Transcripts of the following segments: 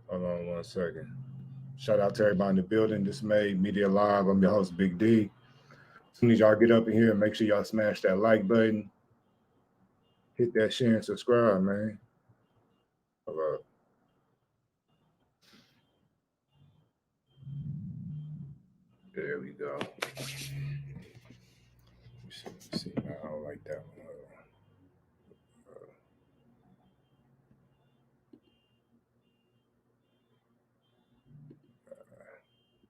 Hold on 1 second. Shout out to everybody in the building. This made Media Live. I'm your host, Big D. As soon as y'all get up in here, make sure y'all smash that like button, hit that share and subscribe, man. Hold up. There we go. Let me see. I don't like that one.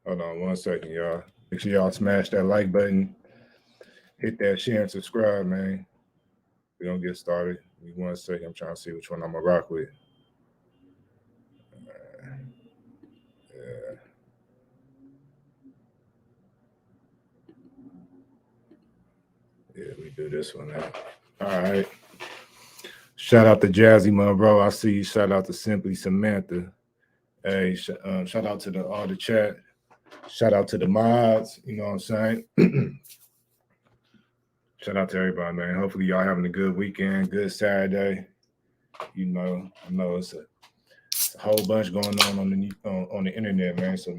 Hold on 1 second, y'all. Make sure y'all smash that like button, hit that share and subscribe, man. We're gonna get started. Give me 1 second. I'm trying to see which one I'm gonna rock with. Yeah, yeah, we do this one now. All right. Shout out to Jazzy Monroe. I see you. Shout out to Simply Samantha. Hey, shout out to all the chat. Shout out to the mods. You know what I'm saying? Shout out to everybody, man. Hopefully y'all having a good weekend, good Saturday. I know it's a whole bunch going on the internet, man. So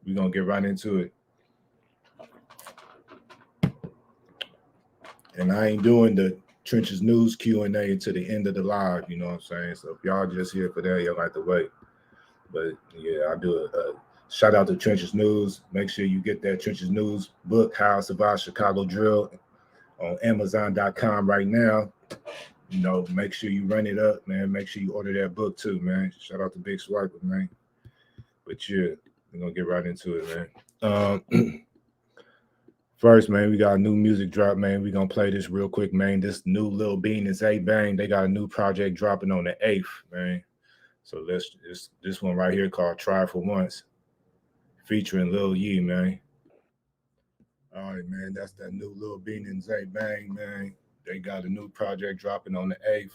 we're gonna get right into it. And I ain't doing the Trenches News Q&A until the end of the live, you know what I'm saying? So if y'all just here for that, y'all have to wait. But yeah, I do a shout out to Trenches News. Make sure you get that Trenches News book, How I Survived Chicago Drill, on Amazon.com right now. You know, make sure you run it up, man. Make sure you order that book too, man. Shout out to Big Swiper, man. But yeah, we're gonna get right into it, man. First, man, we got a new music drop, man. We're gonna play this real quick, man. This new Lil Bean and Zay Bang, they got a new project dropping on the 8th, man. So this one right here called Try for Once, featuring Lil Yee, man. All right, man. That's that new Lil Bean and Zay Bang, man. They got a new project dropping on the 8th.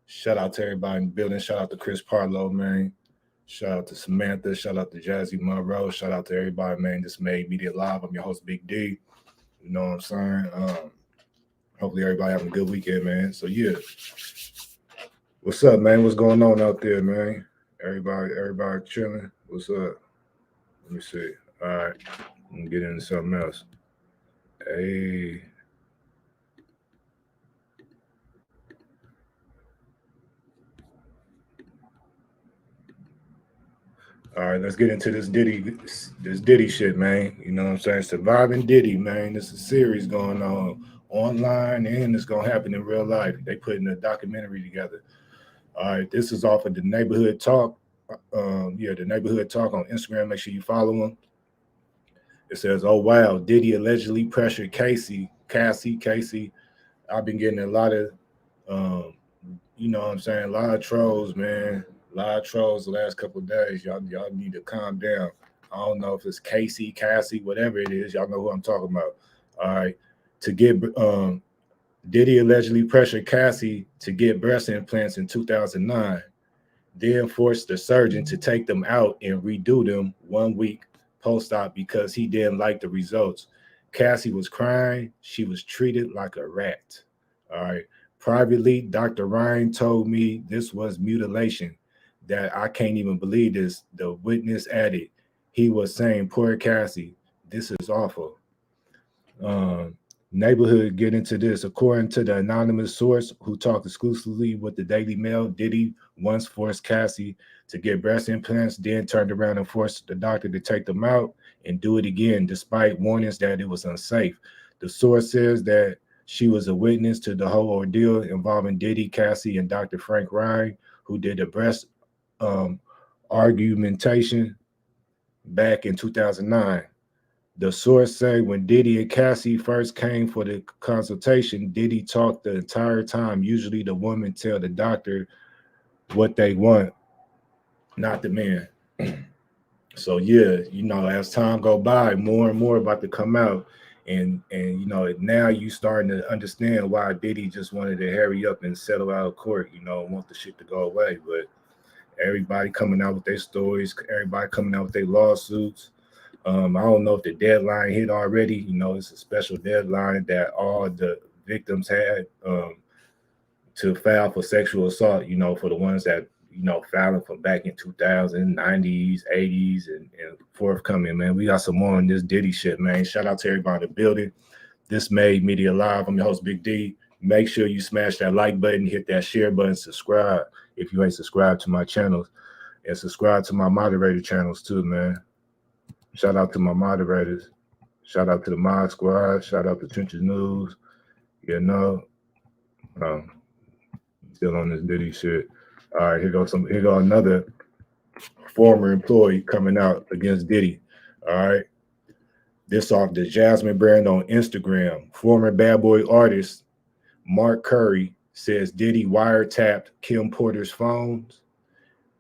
Shout out to everybody in the building. Shout out to Chris Parlow, man. Shout out to Samantha. Shout out to Jazzy Monroe. Shout out to everybody, man. This made Media Live. I'm your host, Big D. You know what I'm saying? Hopefully everybody having a good weekend, man. So yeah. What's up, man? What's going on out there, man? Everybody chilling. What's up? Let me see. All right. Let me get into something else. Hey. All right, let's get into this Diddy shit, man. You know what I'm saying? Surviving Diddy, man. There's a series going on online and it's gonna happen in real life. They putting a documentary together. All right, this is off of the Neighborhood Talk. The Neighborhood Talk on Instagram. Make sure you follow them. It says, "Oh wow, Diddy allegedly pressured Cassie. I've been getting a lot of, um, you know what I'm saying, a lot of trolls, man. A lot of trolls the last couple of days. Y'all need to calm down. I don't know if it's Cassie, whatever it is. Y'all know who I'm talking about. All right, to get Diddy allegedly pressured Cassie to get breast implants in 2009, then forced the surgeon to take them out and redo them 1 week post-op because he didn't like the results. Cassie was crying. She was treated like a rat. All right. Privately, Dr. Ryan told me this was mutilation, that I can't even believe this. The witness added, he was saying, poor Cassie, this is awful. Um, Neighborhood get into this. According to the anonymous source who talked exclusively with the Daily Mail, Diddy once forced Cassie to get breast implants, then turned around and forced the doctor to take them out and do it again, despite warnings that it was unsafe. The source says that she was a witness to the whole ordeal involving Diddy, Cassie, and Dr. Frank Ryan, who did the breast um, argumentation back in 2009. The source say when Diddy and Cassie first came for the consultation, Diddy talked the entire time. Usually the woman tell the doctor what they want, not the man. So yeah, as time go by, more and more about to come out. And now you starting to understand why Diddy just wanted to hurry up and settle out of court, want the shit to go away. But everybody coming out with their stories, everybody coming out with their lawsuits. I don't know if the deadline hit already. It's a special deadline that all the victims had to file for sexual assault. For the ones that filing from back in 2000, 90s, 80s, and forthcoming, man. We got some more on this Diddy shit, man. Shout out to everybody in the building. This made Media Live. I'm your host, Big D. Make sure you smash that like button, hit that share button, subscribe if you ain't subscribed to my channels, and subscribe to my moderator channels too, man. Shout out to my moderators. Shout out to the Mod Squad. Shout out to Trenches News. Still on this Diddy shit. All right, here goes another former employee coming out against Diddy. All right. This off the Jasmine brand on Instagram. Former Bad Boy artist Mark Curry says Diddy wiretapped Kim Porter's phones,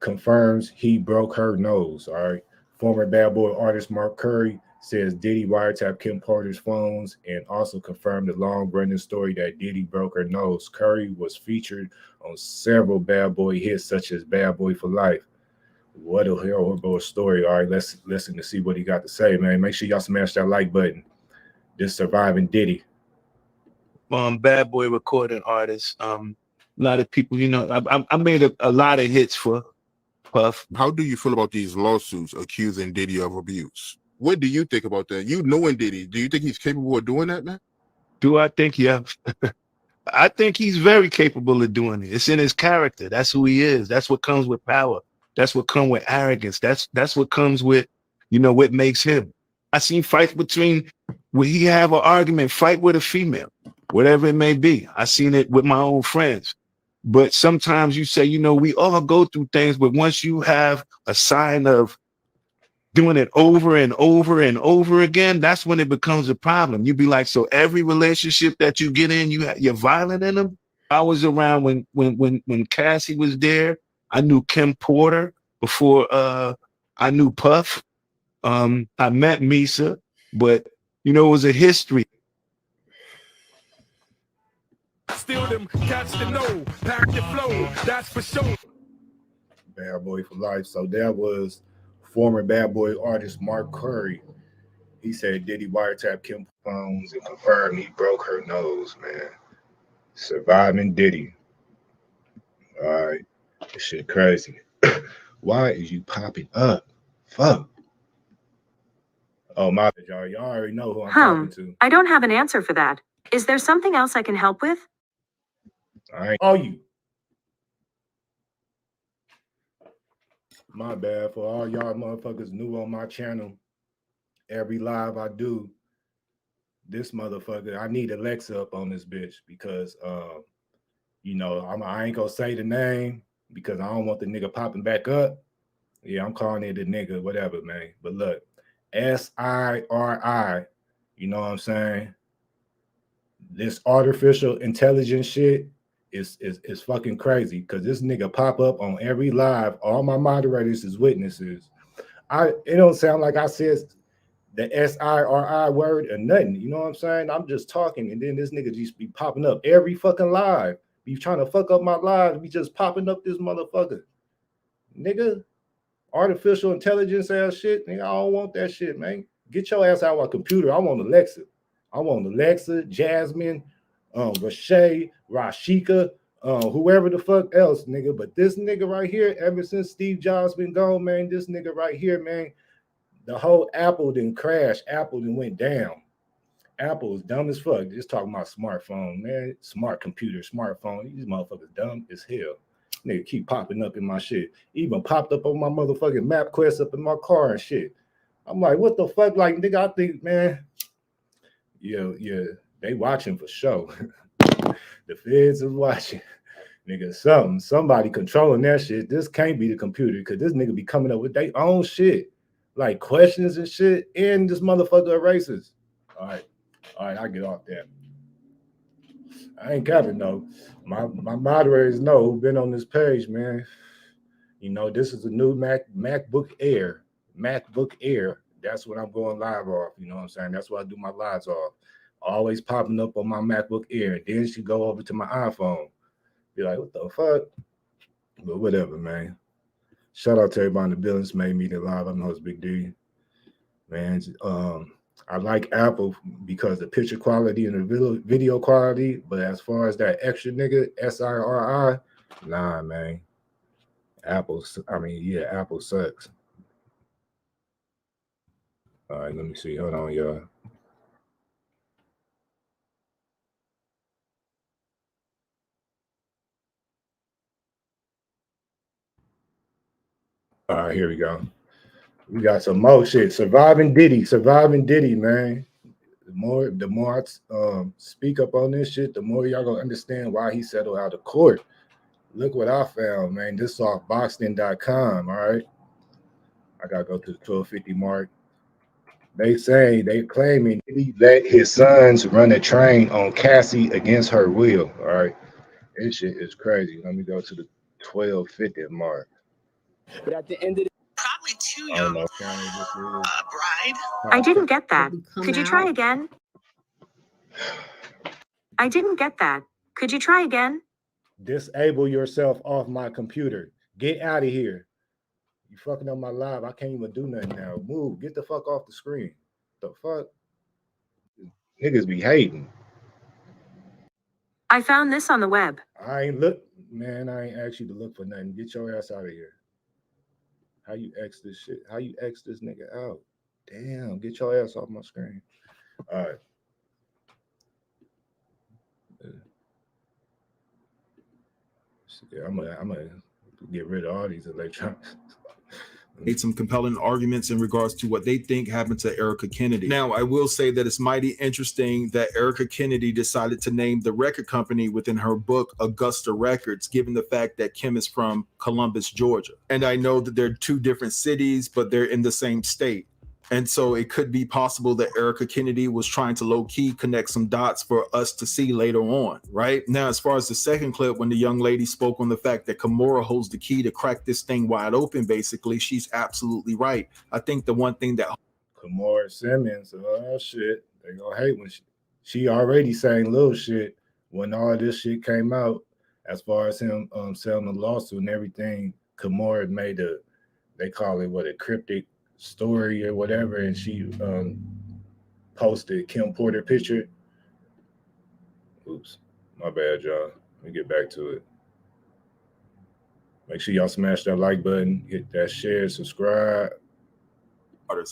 confirms he broke her nose. All right. Former Bad Boy artist Mark Curry says Diddy wiretapped Kim Porter's phones and also confirmed the long-running story that Diddy broke her nose. Curry was featured on several Bad Boy hits such as Bad Boy for Life. What a horrible story. All right, let's listen to see what he got to say, man. Make sure y'all smash that like button. This surviving Diddy. Bad Boy recording artist. A lot of people, I made a lot of hits for Puff. How do you feel about these lawsuits accusing Diddy of abuse? What do you think about that? You knowing Diddy, do you think he's capable of doing that, man? Do I think? Yeah. I think he's very capable of doing it. It's in his character. That's who he is. That's what comes with power. That's what comes with arrogance. That's what comes with, what makes him. I seen fights between where he have an argument, fight with a female, whatever it may be. I seen it with my own friends. But sometimes you say, we all go through things, but once you have a sign of doing it over and over and over again, that's when it becomes a problem. You be like, so every relationship that you get in, you're violent in them. I was around when Cassie was there. I knew Kim Porter before I knew Puff. I met Misa, but it was a history. Steal them, catch the know, pack the flow, that's for sure. Bad Boy for Life. So that was former Bad Boy artist Mark Curry. He said Diddy wiretapped Kim phones and confirmed he broke her nose, man. Surviving Diddy. All right. This shit crazy. Why is you popping up? Fuck. Oh, my bad, y'all already know who I'm talking to. I don't have an answer for that. Is there something else I can help with? All right. Oh, you. My bad for all y'all motherfuckers new on my channel. Every live I do, this motherfucker, I need Alexa up on this bitch because, I ain't gonna say the name because I don't want the nigga popping back up. Yeah, I'm calling it a nigga, whatever, man. But look, SIRI, you know what I'm saying? This artificial intelligence shit is fucking crazy because this nigga pop up on every live. All my moderators is witnesses. It don't sound like I said the SIRI word or nothing. You know what I'm saying? I'm just talking, and then this nigga just be popping up every fucking live. Be trying to fuck up my live. Be just popping up this motherfucker. Nigga, artificial intelligence ass shit. Nigga, I don't want that shit, man. Get your ass out of my computer. I want Alexa. I want Alexa, Jasmine, Rashay, Rashika, whoever the fuck else, nigga. But this nigga right here, ever since Steve Jobs been gone, man, this nigga right here, man, the whole Apple didn't crash. Apple didn't went down. Apple is dumb as fuck. Just talking about smartphone, man. Smart computer, smartphone. These motherfuckers dumb as hell. Nigga keep popping up in my shit. Even popped up on my motherfucking MapQuest up in my car and shit. I'm like, what the fuck? Like, nigga, I think, man, yeah, they watching for sure. The feds is watching. Nigga, somebody controlling that shit. This can't be the computer because this nigga be coming up with their own shit. Like questions and shit, and this motherfucker erases. All right, I get off that. I ain't capping though. My moderators know who've been on this page, man. This is a new MacBook Air. That's what I'm going live off. You know what I'm saying? That's what I do my lives off. Always popping up on my MacBook Air. Then she go over to my iPhone. Be like, what the fuck? But whatever, man. Shout out to everybody in the building. This made me live. I'm host Big D. Man, I like Apple because the picture quality and the video quality. But as far as that extra nigga, SIRI, nah, man. Apple sucks. All right, let me see. Hold on, y'all. All right, here we go. We got some more shit. Surviving Diddy, man. The more I speak up on this shit, the more y'all gonna understand why he settled out of court. Look what I found, man. This is off Boxing.com. All right, I gotta go to the 1250 mark. They claiming he let his sons run a train on Cassie against her will. All right, this shit is crazy. Let me go to the 1250 mark. But at the end of the probably too young. Bride. I didn't get that. Could you try again? I didn't get that. Could you try again? Disable yourself off my computer. Get out of here. You fucking up my live. I can't even do nothing now. Move. Get the fuck off the screen. The fuck? Niggas be hating. I found this on the web. I ain't asked you to look for nothing. Get your ass out of here. How you X this shit? How you X this nigga out? Damn, get your ass off my screen. All right. Yeah, I'm gonna get rid of all these electronics. Made some compelling arguments in regards to what they think happened to Erica Kennedy. Now, I will say that it's mighty interesting that Erica Kennedy decided to name the record company within her book Augusta Records, given the fact that Kim is from Columbus, Georgia. And I know that they're two different cities, but they're in the same state. And so it could be possible that Erica Kennedy was trying to low-key connect some dots for us to see later on, right? Now, as far as the second clip, when the young lady spoke on the fact that Kimora holds the key to crack this thing wide open, basically, she's absolutely right. I think the one thing that Kimora Simmons, oh shit, they gonna hate when she already saying little shit when all this shit came out. As far as him selling the lawsuit and everything, Kimora made they call it a cryptic story or whatever, and she posted Kim Porter picture. Oops, my bad, y'all. Let me get back to it. Make sure y'all smash that like button, hit that share, subscribe.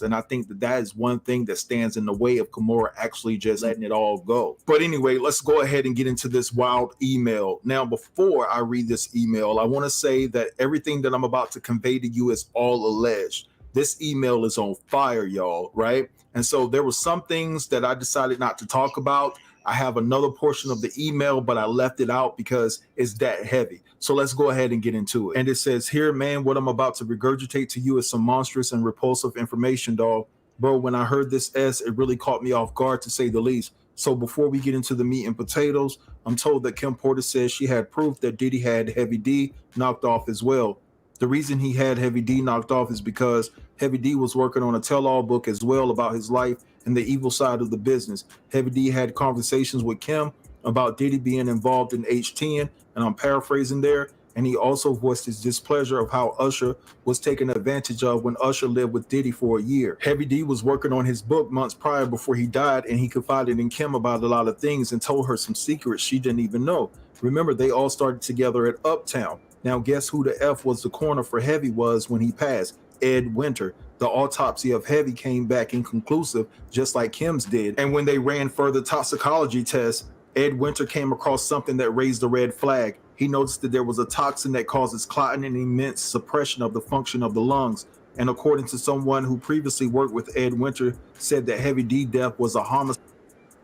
And I think that is one thing that stands in the way of Kimora actually just letting it all go. But anyway, let's go ahead and get into this wild email. Now, before I read this email, I want to say that everything that I'm about to convey to you is all alleged. This email is on fire, y'all, right? And so there were some things that I decided not to talk about. I have another portion of the email, but I left it out because it's that heavy. So let's go ahead and get into it. And it says here, man, what I'm about to regurgitate to you is some monstrous and repulsive information, dog. Bro, when I heard this it really caught me off guard, to say the least. So before we get into the meat and potatoes, I'm told that Kim Porter says she had proof that Diddy had Heavy D knocked off as well. The reason he had Heavy D knocked off is because Heavy D was working on a tell-all book as well about his life and the evil side of the business. Heavy D had conversations with Kim about Diddy being involved in H10, and I'm paraphrasing there, and he also voiced his displeasure of how Usher was taken advantage of when Usher lived with Diddy for a year. Heavy D was working on his book months prior before he died, and he confided in Kim about a lot of things and told her some secrets she didn't even know. Remember, they all started together at Uptown. Now, guess who the F was the coroner for Heavy was when he passed? Ed Winter. The autopsy of Heavy came back inconclusive, just like Kim's did. And when they ran further toxicology tests, Ed Winter came across something that raised a red flag. He noticed that there was a toxin that causes clotting and immense suppression of the function of the lungs. And according to someone who previously worked with Ed Winter, said that Heavy D death was a homicide.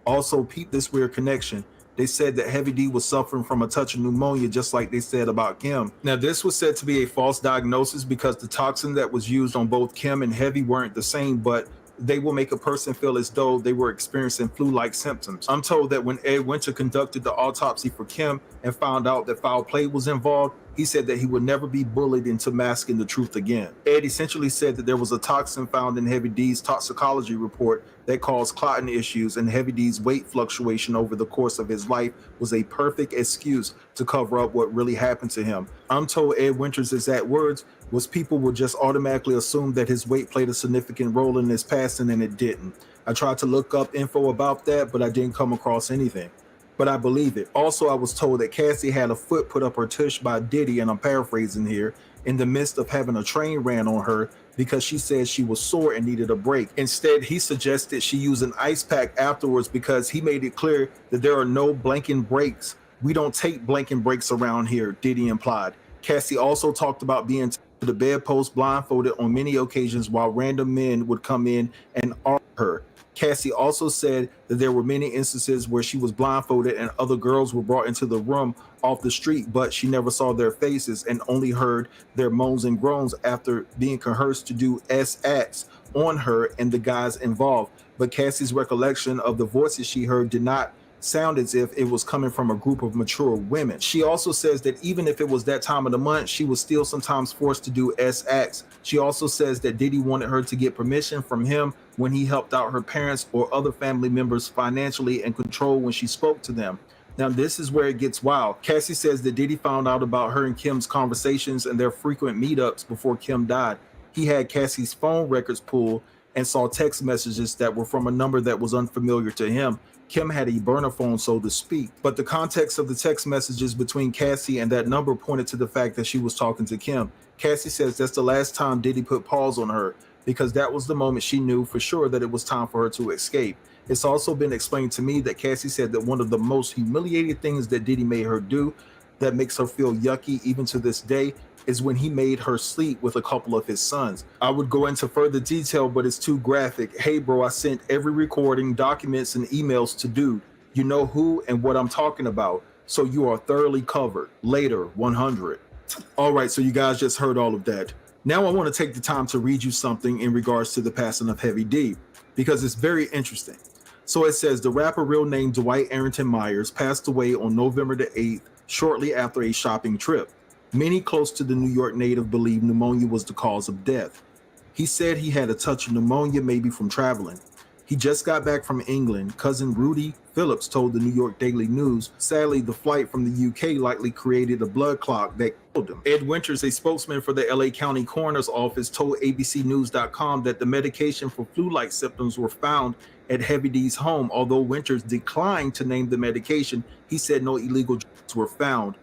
Also, peep this weird connection. They said that Heavy D was suffering from a touch of pneumonia, just like they said about Kim. Now, this was said to be a false diagnosis because the toxin that was used on both Kim and Heavy weren't the same, but they will make a person feel as though they were experiencing flu-like symptoms. I'm told that when Ed Winter conducted the autopsy for Kim and found out that foul play was involved, he said that he would never be bullied into masking the truth again. Ed essentially said that there was a toxin found in Heavy D's toxicology report that caused clotting issues, and Heavy D's weight fluctuation over the course of his life was a perfect excuse to cover up what really happened to him. I'm told Ed Winter's exact words was people would just automatically assume that his weight played a significant role in his passing, and it didn't. I tried to look up info about that, but I didn't come across anything. But I believe it. Also, I was told that Cassie had a foot put up her tush by Diddy, and I'm paraphrasing here, in the midst of having a train ran on her because she said she was sore and needed a break. Instead, he suggested she use an ice pack afterwards because he made it clear that there are no blanking breaks. We don't take blanking breaks around here, Diddy implied. Cassie also talked about being to the bedpost blindfolded on many occasions while random men would come in and argue her. Cassie also said that there were many instances where she was blindfolded and other girls were brought into the room off the street, but she never saw their faces and only heard their moans and groans after being coerced to do S acts on her and the guys involved. But Cassie's recollection of the voices she heard did not sound as if it was coming from a group of mature women. She also says that even if it was that time of the month, she was still sometimes forced to do S acts. She also says that Diddy wanted her to get permission from him when he helped out her parents or other family members financially and control when she spoke to them. Now, this is where it gets wild. Cassie says that Diddy found out about her and Kim's conversations and their frequent meetups before Kim died. He had Cassie's phone records pulled and saw text messages that were from a number that was unfamiliar to him. Kim had a burner phone, so to speak, but the context of the text messages between Cassie and that number pointed to the fact that she was talking to Kim. Cassie says that's the last time Diddy put pause on her because that was the moment she knew for sure that it was time for her to escape. It's also been explained to me that Cassie said that one of the most humiliating things that Diddy made her do that makes her feel yucky even to this day is when he made her sleep with a couple of his sons. I would go into further detail, but it's too graphic. Hey, bro, I sent every recording, documents, and emails to dude. You know who and what I'm talking about. So you are thoroughly covered. Later, 100. All right, so you guys just heard all of that. Now I want to take the time to read you something in regards to the passing of Heavy D, because it's very interesting. So it says the rapper real name Dwight Arrington Myers passed away on November the 8th, shortly after a shopping trip. Many close to the New York native believe pneumonia was the cause of death. He said he had a touch of pneumonia, maybe from traveling. He just got back from England. Cousin Rudy Phillips told the New York Daily News, sadly, the flight from the UK likely created a blood clot that killed him. Ed Winters, a spokesman for the LA County Coroner's Office, told ABCnews.com that the medication for flu-like symptoms were found at Heavy D's home. Although Winters declined to name the medication, he said no illegal drugs were found.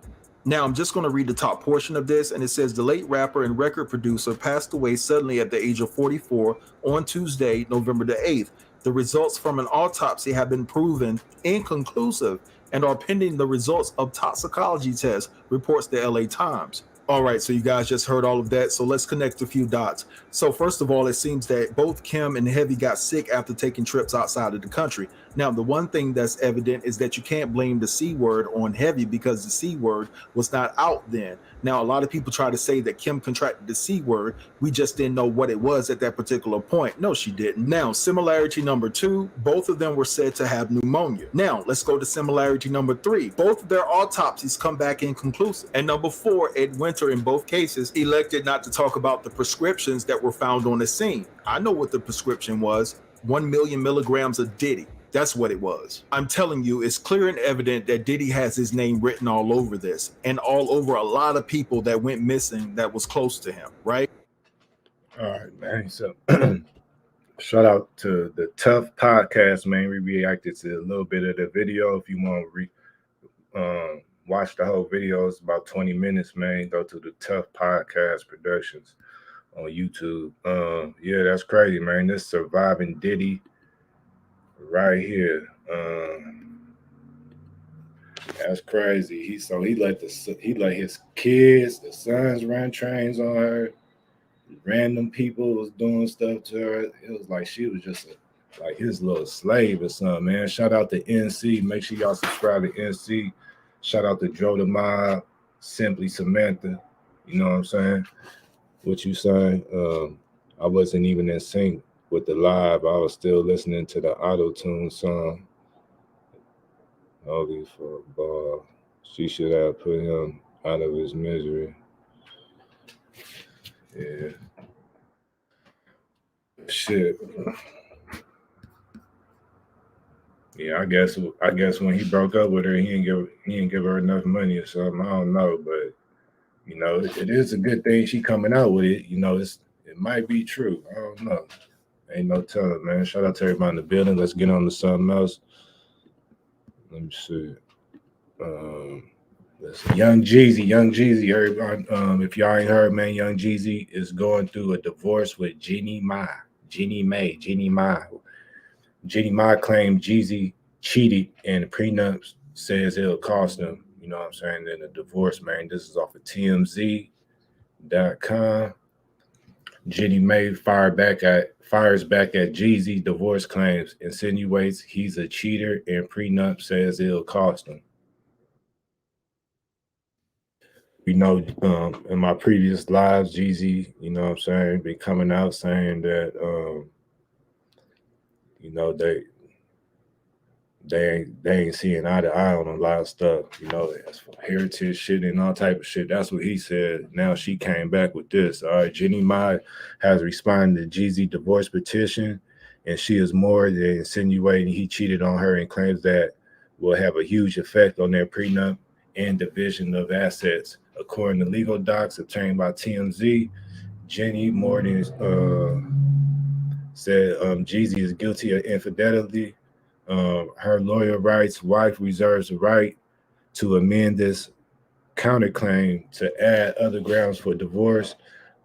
Now, I'm just going to read the top portion of this, and it says the late rapper and record producer passed away suddenly at the age of 44 on Tuesday, November the 8th. The results from an autopsy have been proven inconclusive and are pending the results of toxicology tests, reports the LA Times. All right, so you guys just heard all of that. So let's connect a few dots. So first of all, it seems that both Kim and Heavy got sick after taking trips outside of the country. Now, the one thing that's evident is that you can't blame the C word on Heavy because the C word was not out then. Now, a lot of people try to say that Kim contracted the C word. We just didn't know what it was at that particular point. No, she didn't. Now, similarity number 2, both of them were said to have pneumonia. Now, let's go to similarity number 3. Both of their autopsies come back inconclusive. And number 4, Ed Winter in both cases elected not to talk about the prescriptions that were found on the scene. I know what the prescription was. 1 million milligrams of Diddy. That's what it was. I'm telling you, it's clear and evident that Diddy has his name written all over this and all over a lot of people that went missing that was close to him, right? All right, man. So shout out to the Tough Podcast, man. We reacted to a little bit of the video. If you want to watch the whole video, it's about 20 minutes, man. Go to the Tough Podcast Productions on YouTube. Yeah, that's crazy, man. This surviving Diddy right here. That's crazy. He let his kids, the sons, run trains on her. Random people was doing stuff to her. It was like she was just like his little slave or something, man. Shout out to NC. Make sure y'all subscribe to NC. Shout out to Joe the Mob, Simply Samantha. You know what I'm saying? What you saying? I wasn't even in sync with the live. I was still listening to the auto-tune song. Holy for a ball. She should have put him out of his misery. Yeah. Shit. Yeah, I guess when he broke up with her, he didn't give her enough money or something. I don't know, but you know, it is a good thing she coming out with it. You know, it might be true. I don't know. Ain't no telling, man. Shout out to everybody in the building. Let's get on to something else. Let me see. Listen, Young Jeezy, everybody, if y'all ain't heard, man, Young Jeezy is going through a divorce with Jeannie Mai. Jeannie Mai. Jeannie Mai claimed Jeezy cheated, and the prenup says it'll cost them. You know what I'm saying? In the divorce, man. This is off of TMZ.com. Jeannie Mai fires back at Jeezy divorce claims, insinuates he's a cheater, and prenup says it'll cost him. We know in my previous lives, Jeezy, you know what I'm saying, been coming out saying that you know, they ain't seeing eye to eye on a lot of stuff, you know, as for heritage shit and all type of shit. That's what he said. Now she came back with this. All right, Jeannie Mai has responded to Jeezy divorce petition, and she is more than insinuating he cheated on her and claims that will have a huge effect on their prenup and division of assets. According to legal docs obtained by TMZ, Jenny Morton said Jeezy is guilty of infidelity. Her lawyer writes, wife reserves the right to amend this counterclaim to add other grounds for divorce,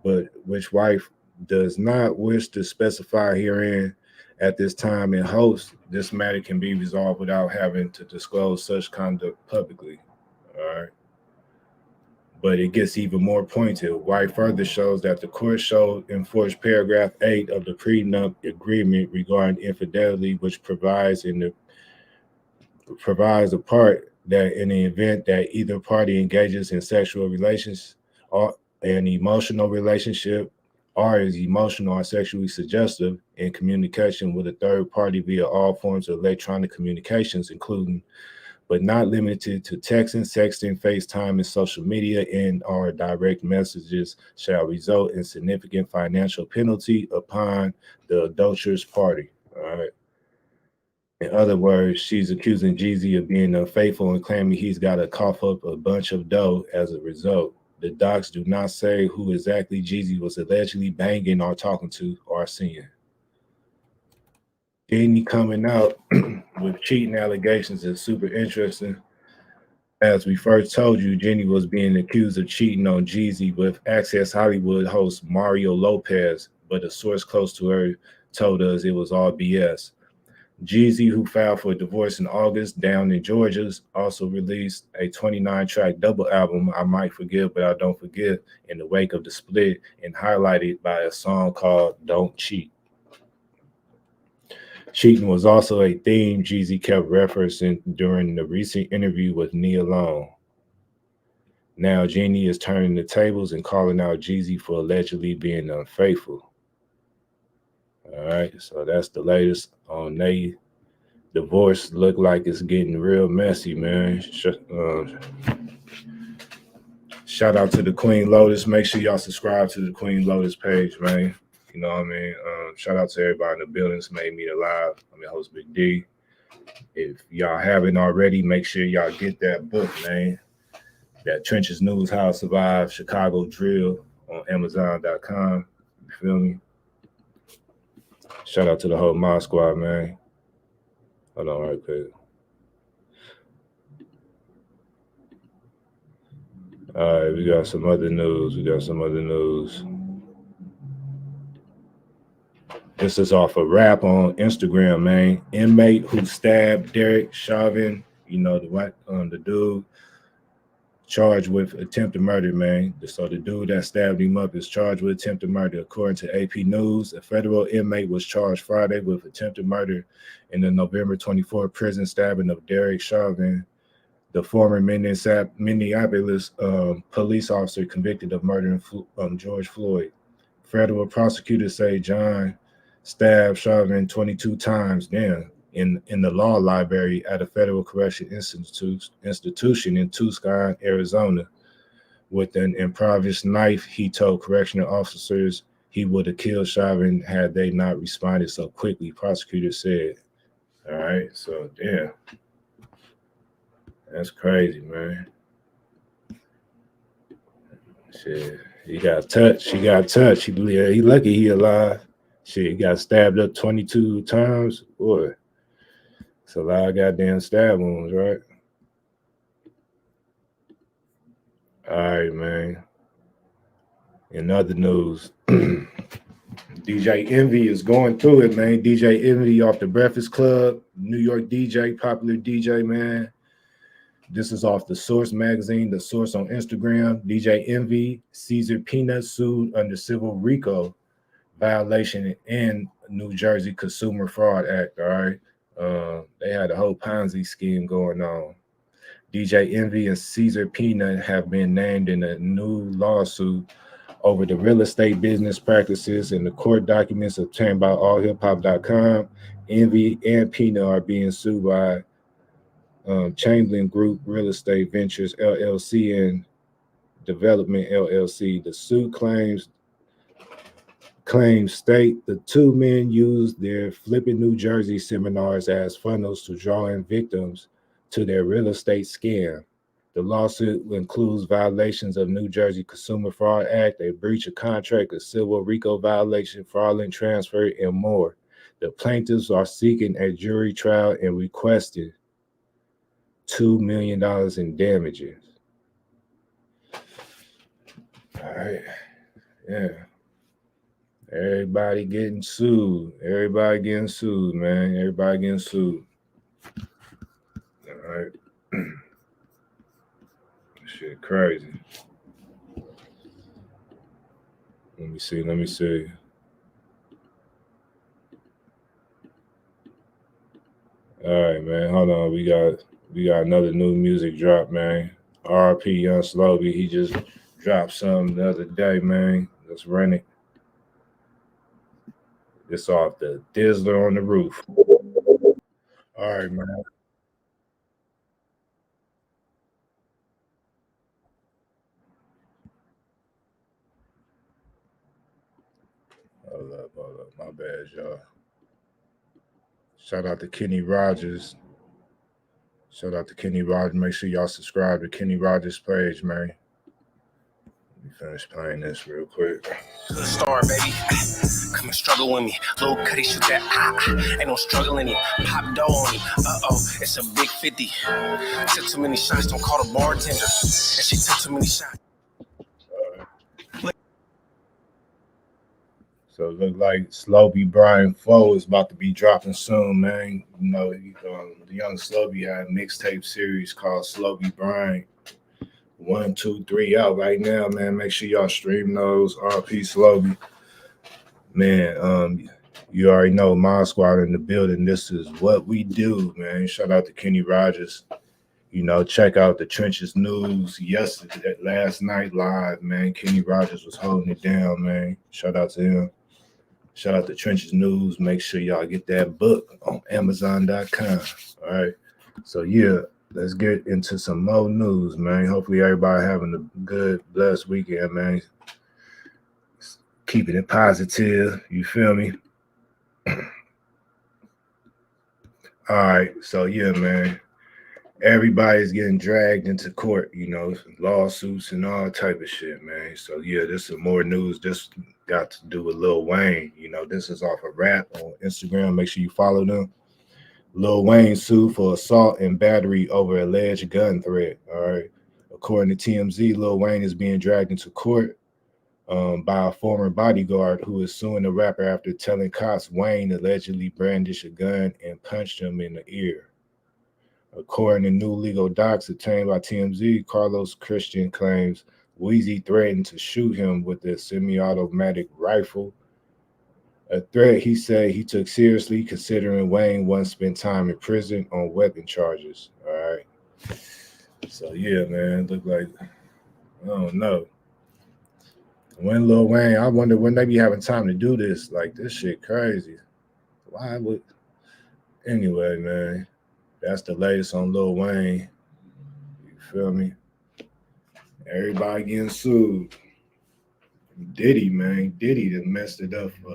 but which wife does not wish to specify herein at this time, and hopes this matter can be resolved without having to disclose such conduct publicly. All right. But it gets even more pointed. White further shows that the court showed enforced paragraph 8 of the prenup agreement regarding infidelity, which provides a part that in the event that either party engages in sexual relations or an emotional relationship, or is emotional or sexually suggestive in communication with a third party via all forms of electronic communications, including but not limited to texting, sexting, FaceTime, and social media, and or direct messages, shall result in significant financial penalty upon the adulterous party. All right. In other words, she's accusing Jeezy of being unfaithful and claiming he's got to cough up a bunch of dough as a result. The docs do not say who exactly Jeezy was allegedly banging or talking to or seeing. Jeannie coming out with cheating allegations is super interesting. As we first told you, Jenny was being accused of cheating on Jeezy with Access Hollywood host Mario Lopez, but a source close to her told us it was all BS. Jeezy, who filed for divorce in August down in Georgia's, also released a 29-track double album, I Might Forgive But I Don't Forget, in the wake of the split, and highlighted by a song called Don't Cheat. Cheating was also a theme Jeezy kept referencing during the recent interview with Nia Long. Now Jeannie is turning the tables and calling out Jeezy for allegedly being unfaithful. All right, so that's the latest on they divorce. Look like it's getting real messy, man. Shout out to the Queen Lotus. Make sure y'all subscribe to the Queen Lotus page, man. You know what I mean? Shout out to everybody in the building that's made me alive. I'm your host, Big D. If y'all haven't already, make sure y'all get that book, man. That Trenches News, How to Survive Chicago Drill on Amazon.com. You feel me? Shout out to the whole Mod Squad, man. Hold on right quick. All right, we got some other news. This is off a rap on Instagram, man. Inmate who stabbed Derek Chauvin, you know, the dude charged with attempted murder, man. So the dude that stabbed him up is charged with attempted murder. According to AP News, a federal inmate was charged Friday with attempted murder in the November 24 prison stabbing of Derek Chauvin, the former Minneapolis police officer convicted of murdering George Floyd. Federal prosecutors say John stabbed Chauvin 22 times in the law library at a federal correction institution in Tucson, Arizona. With an improvised knife, he told correctional officers he would have killed Chauvin had they not responded so quickly, prosecutors said. All right, so damn. That's crazy, man. Shit, he got touched. He lucky he alive. Shit, he got stabbed up 22 times. Boy, it's a lot of goddamn stab wounds, right? All right, man. In other news, DJ Envy is going through it, man. DJ Envy off the Breakfast Club, New York DJ, popular DJ, man. This is off The Source magazine, The Source on Instagram. DJ Envy, Caesar Peanut sued under Civil RICO violation in New Jersey Consumer Fraud Act, all right? They had a whole Ponzi scheme going on. DJ Envy and Caesar Peanut have been named in a new lawsuit over the real estate business practices and the court documents obtained by allhiphop.com. Envy and Peanut are being sued by Chamberlain Group Real Estate Ventures LLC and Development LLC. The suit claims state the two men used their Flippin' New Jersey seminars as funnels to draw in victims to their real estate scam. The lawsuit includes violations of New Jersey Consumer Fraud Act, a breach of contract, a civil RICO violation, fraudulent transfer, and more. The plaintiffs are seeking a jury trial and requested $2 million in damages. All right. Yeah. Everybody getting sued. Everybody getting sued, man. Everybody getting sued. All right. Shit crazy. Let me see. All right, man. Hold on. We got another new music drop, man. RP Young Slowby. He just dropped some the other day, man. Let's run it. It's off the Dizzler on the Roof. All right, man. Hold up. My bad, y'all. Shout out to Kenny Rogers. Make sure y'all subscribe to Kenny Rogers' page, man. Let me finish playing this real quick. Star, baby. Come and struggle with me. Lil Gotti shoot that. Ain't no struggle in it. Pop dough on me. It's a big 50. Took too many shots, don't call the bartender. And she took too many shots. So it look like Slowby Brian Foe is about to be dropping soon, man. You know, the young Slowby had a mixtape series called Slowby Brian 1, 2, 3 out right now, man. Make sure y'all stream those. RP Slowby. Man, you already know Mod Squad in the building. This is what we do, man. Shout out to Kenny Rogers. You know, check out the Trenches News last night live, man. Kenny Rogers was holding it down, man. Shout out to him. Shout out to Trenches News. Make sure y'all get that book on Amazon.com. All right. So, yeah, let's get into some more news, man. Hopefully, everybody having a good, blessed weekend, man. Keeping it positive. You feel me? All right. So, yeah, man. Everybody's getting dragged into court, you know, lawsuits and all type of shit, man. So, yeah, this is more news. This got to do with Lil Wayne. You know, this is off a rap on Instagram. Make sure you follow them. Lil Wayne sued for assault and battery over alleged gun threat. All right. According to TMZ, Lil Wayne is being dragged into court by a former bodyguard who is suing the rapper after telling cops Wayne allegedly brandished a gun and punched him in the ear. According to new legal docs obtained by TMZ, Carlos Christian claims Weezy threatened to shoot him with a semi-automatic rifle, a threat he said he took seriously considering Wayne once spent time in prison on weapon charges. All right. So, yeah, man, look like, I don't know. When Lil Wayne, I wonder when they be having time to do this. Like, this shit crazy. Why would, anyway, man. That's the latest on Lil Wayne. You feel me? Everybody getting sued. Diddy, man. Diddy that messed it up for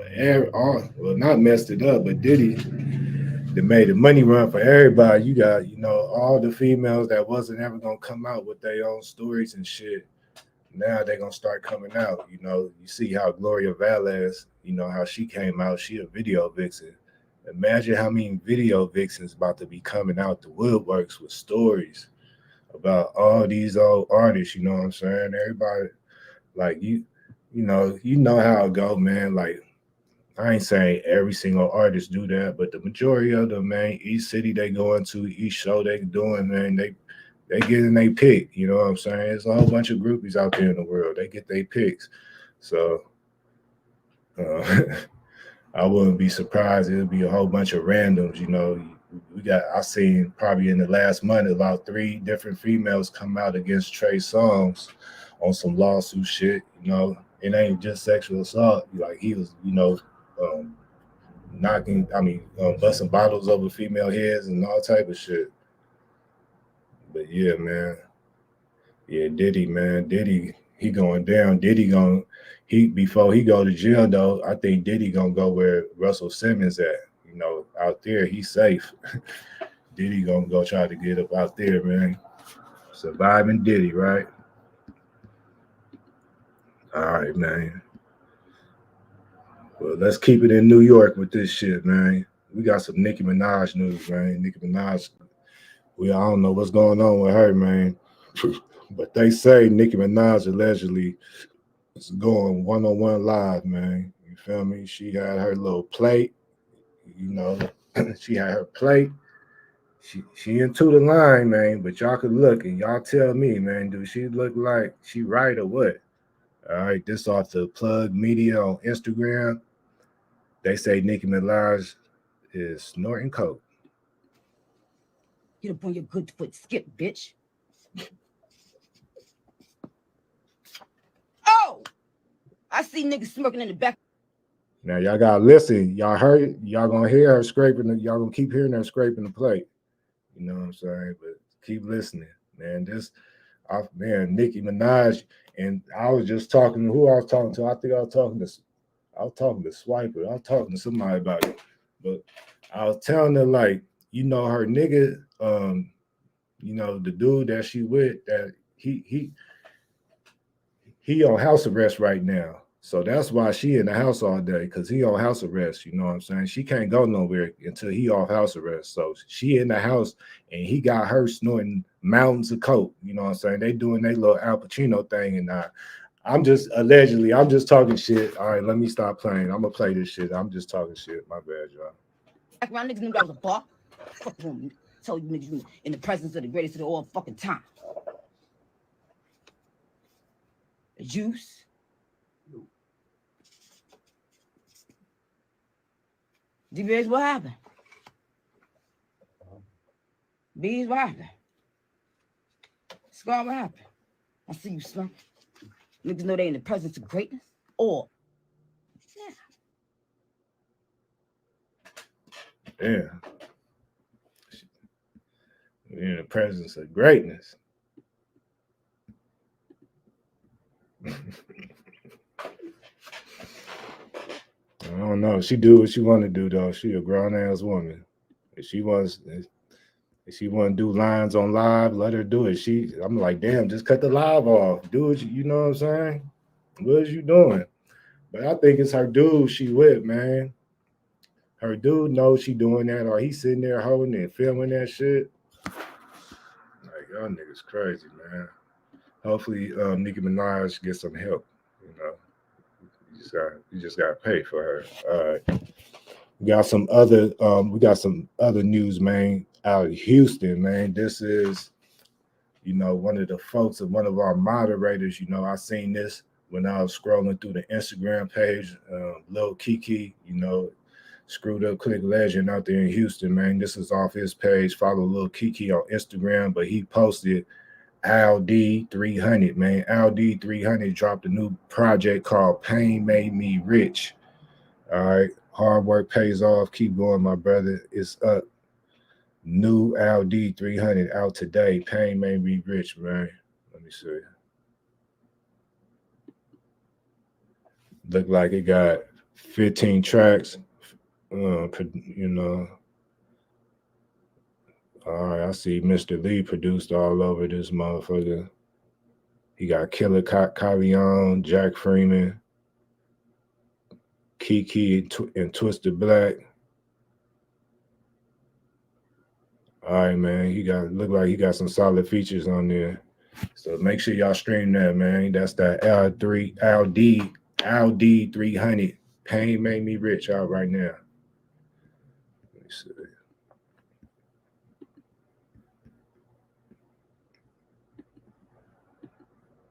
well, not messed it up, but Diddy that made the money run for everybody. You got, you know, all the females that wasn't ever gonna come out with their own stories and shit. Now they're gonna start coming out. You know, you see how Gloria Velez, you know, how she came out. She a video vixen. Imagine how many video vixens about to be coming out the woodworks with stories about all these old artists. You know what I'm saying? Everybody, like you know how it go, man. Like I ain't saying every single artist do that, but the majority of them, man, each city they go into, each show they doing, man, they getting they pick. You know what I'm saying? There's a whole bunch of groupies out there in the world. They get their picks. So uh, I wouldn't be surprised. It'll be a whole bunch of randoms. You know, I seen probably in the last month about 3 different females come out against Trey Songz on some lawsuit shit. You know, it ain't just sexual assault. Like he was, um, busting bottles over female heads and all type of shit. But yeah, man. Yeah, Diddy, man. Diddy, he going down. Before he go to jail though, I think Diddy gonna go where Russell Simmons at. You know, out there, he's safe. Diddy gonna go try to get up out there, man. Surviving Diddy, right? All right, man. Well, let's keep it in New York with this shit, man. We got some Nicki Minaj news, man. Nicki Minaj, I don't know what's going on with her, man. But they say Nicki Minaj allegedly is going one-on-one live, man. You feel me? She had her little plate, you know. She had her plate. She into the line, man. But y'all could look and y'all tell me, man, do she look like she right or what? All right, this off the Plug Media on Instagram. They say Nicki Minaj is snorting coke. Get up on your good foot, skip, bitch. Oh! I see niggas smirking in the back. Now y'all gotta listen. Y'all heard, y'all gonna hear her scraping. Y'all gonna keep hearing her scraping the plate. You know what I'm saying? But keep listening, man. Man, Nicki Minaj, and I was just talking. Who I was talking to? I think I was talking to Swiper. I was talking to somebody about it. But I was telling her like, her nigga, the dude that she with, that he on house arrest right now. So that's why she in the house all day, because he on house arrest. You know what I'm saying? She can't go nowhere until he off house arrest. So she in the house and he got her snorting mountains of coke. You know what I'm saying? They doing their little Al Pacino thing. And I'm just talking shit. All right, let me stop playing. I'm gonna play this shit. I'm just talking shit. My bad, y'all. Around niggas knew that was a bar. Fuck them. Told you niggas in the presence of the greatest of all fucking time. The juice. D-Bears, what happened? Bees, what happened? Scar, what happened? I see you smirking. Niggas know they in the presence of greatness. Or, Yeah. We're in the presence of greatness. I don't know. She do what she want to do, though. She a grown ass woman. If she want to do lines on live, let her do it. I'm like, damn, just cut the live off. Do it. You know what I'm saying? What is you doing? But I think it's her dude she with, man. Her dude knows she doing that, or he's sitting there holding and filming that shit. Like, y'all niggas crazy, man. Hopefully, Nicki Minaj gets some help. You know, you just gotta pay for her. All right. We got some other news, man, out of Houston, man. This is, one of the folks of one of our moderators. I seen this when I was scrolling through the Instagram page. Lil Kiki, screwed up click legend out there in Houston, man. This is off his page. Follow Lil Kiki on Instagram, but he posted Al D 300, man. Al D 300 dropped a new project called Pain Made Me Rich. All right. Hard work pays off. Keep going, my brother. It's up. New Al D 300 out today. Pain Made Me Rich, man. Let me see. Look like it got 15 tracks. All right, I see Mr. Lee produced all over this motherfucker. He got Killer Cavion, Jack Freeman, Kiki and Twisted Black. All right, man. He got look like he got some solid features on there. So make sure y'all stream that, man. That's the LD 300. Pain made me rich out right now. Let me see.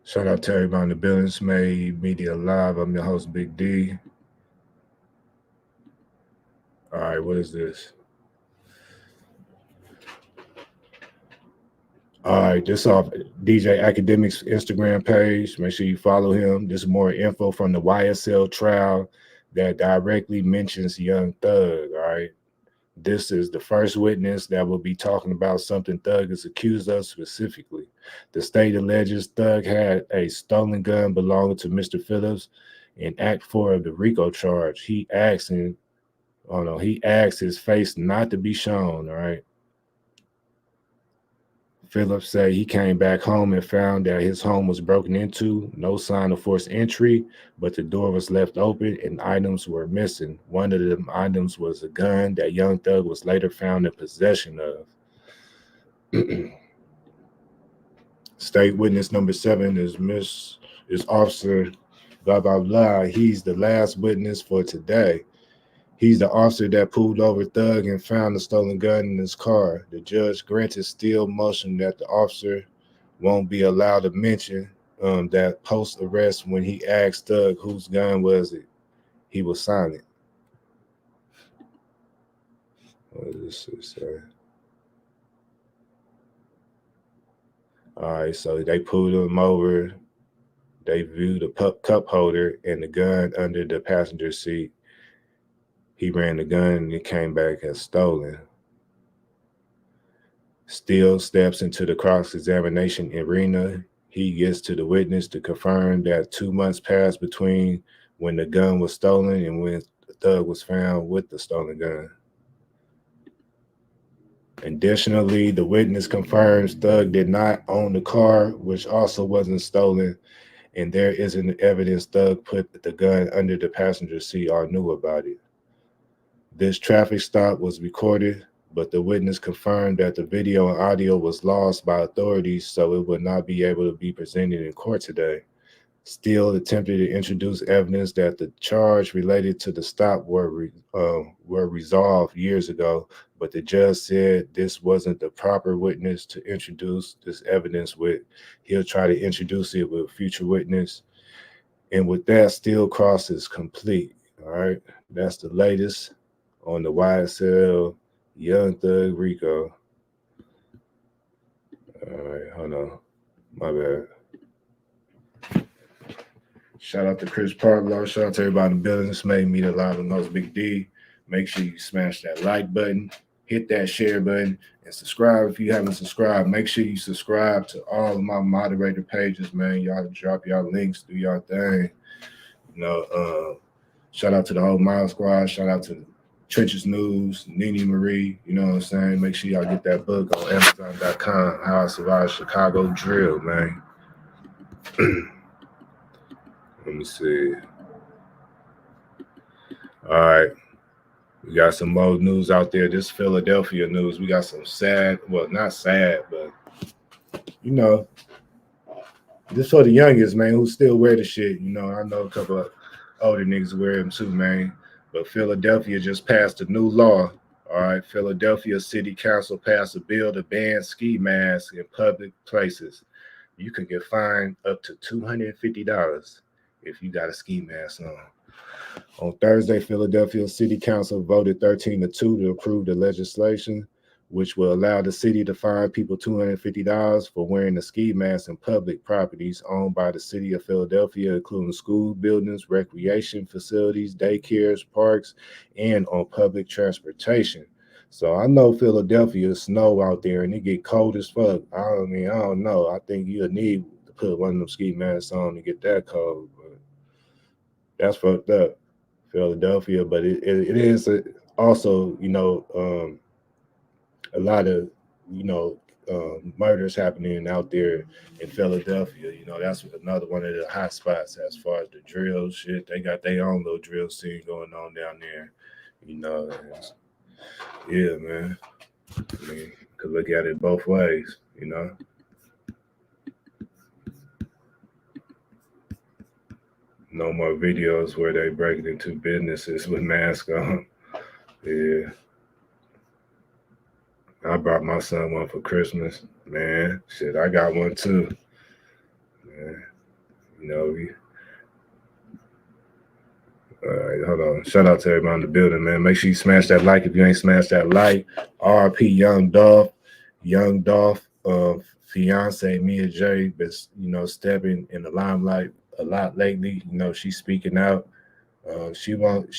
Shout out to everybody in the building. Made Media Live. I'm your host, Big D. All right, what is this? All right, this off DJ Academic's Instagram page. Make sure you follow him. This is more info from the YSL trial that directly mentions Young Thug. All right. This is the first witness that will be talking about something Thug is accused of specifically. The state alleges Thug had a stolen gun belonging to Mr. Phillips in Act 4 of the RICO charge. He asked his face not to be shown, all right? Phillips said he came back home and found that his home was broken into, no sign of forced entry, but the door was left open and items were missing. One of them items was a gun that Young Thug was later found in possession of. State witness number 7 is Officer blah, blah, blah. He's the last witness for today. He's the officer that pulled over Thug and found the stolen gun in his car. The judge granted still motion that the officer won't be allowed to mention that post-arrest when he asked Thug whose gun was it. He was silent. What does this say? All right, so they pulled him over. They viewed the cup holder and the gun under the passenger seat. He ran the gun and it came back as stolen. Still steps into the cross-examination arena. He gets to the witness to confirm that 2 months passed between when the gun was stolen and when Thug was found with the stolen gun. Additionally, the witness confirms Thug did not own the car, which also wasn't stolen, and there isn't evidence Thug put the gun under the passenger seat or knew about it. This traffic stop was recorded, but the witness confirmed that the video and audio was lost by authorities, so it would not be able to be presented in court today. Steele attempted to introduce evidence that the charge related to the stop were resolved years ago, but the judge said this wasn't the proper witness to introduce this evidence with. He'll try to introduce it with a future witness. And with that, Steele cross is complete. All right, that's the latest on the YSL Young Thug RICO. All right, hold on. My bad. Shout out to Chris Partlow. Shout out to everybody in the building. This made me the live and most Big D. Make sure you smash that like button, hit that share button, and subscribe if you haven't subscribed. Make sure you subscribe to all of my moderator pages, man. Y'all drop y'all links, do y'all thing. Shout out to the whole Mile Squad. Shout out to trenchesnews, Nene Marie. You know what I'm saying? Make sure y'all get that book on Amazon.com. How I Survived Chicago Drill, man. Let me see. All right. We got some more news out there. This Philadelphia news. We got some sad, well, not sad, but, this for the youngest, man, who still wear the shit. I know a couple of older niggas wear them too, man. But Philadelphia just passed a new law. All right. Philadelphia City Council passed a bill to ban ski masks in public places. You can get fined up to $250 if you got a ski mask on. On Thursday, Philadelphia City Council voted 13-2 to approve the legislation, which will allow the city to fine people $250 for wearing a ski mask in public properties owned by the city of Philadelphia, including school buildings, recreation facilities, daycares, parks, and on public transportation. So I know Philadelphia snow out there and it get cold as fuck. I don't know. I think you'll need to put one of them ski masks on to get that cold. But that's fucked up, Philadelphia. But it is also, a lot of, murders happening out there in Philadelphia. That's another one of the hot spots as far as the drill shit. They got their own little drill scene going on down there. Yeah, man. I mean, could look at it both ways, you know. No more videos where they break into businesses with masks on. Yeah. I brought my son one for Christmas. Man, shit, I got one too. Man, you know, all right, hold on. Shout out to everybody in the building, man. Make sure you smash that like if you ain't smashed that like. RP Young Dolph. Young Dolph, fiance Mia J, been, you know, stepping in the limelight a lot lately. You know, she's speaking out. She want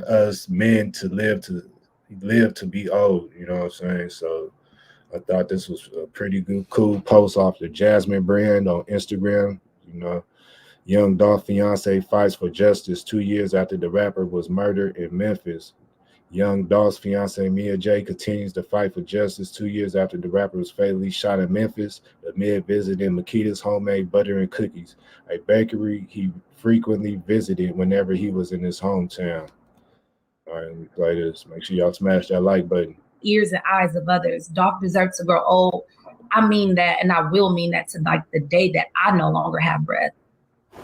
us men to live to be old. You know what I'm saying? So I thought this was a pretty good, cool post off the Jasmine brand on Instagram. You know, Young Dolph fiance fights for justice 2 years after the rapper was murdered in Memphis. Young Dolph's fiance Mia J continues to fight for justice 2 years after the rapper was fatally shot in Memphis amid visiting Makita's homemade butter and cookies, a bakery he frequently visited whenever he was in his hometown. All right, let me play this. Make sure y'all smash that like button. Ears and eyes of others. Dolph deserves to grow old. I mean that, and I will mean that to like the day that I no longer have breath.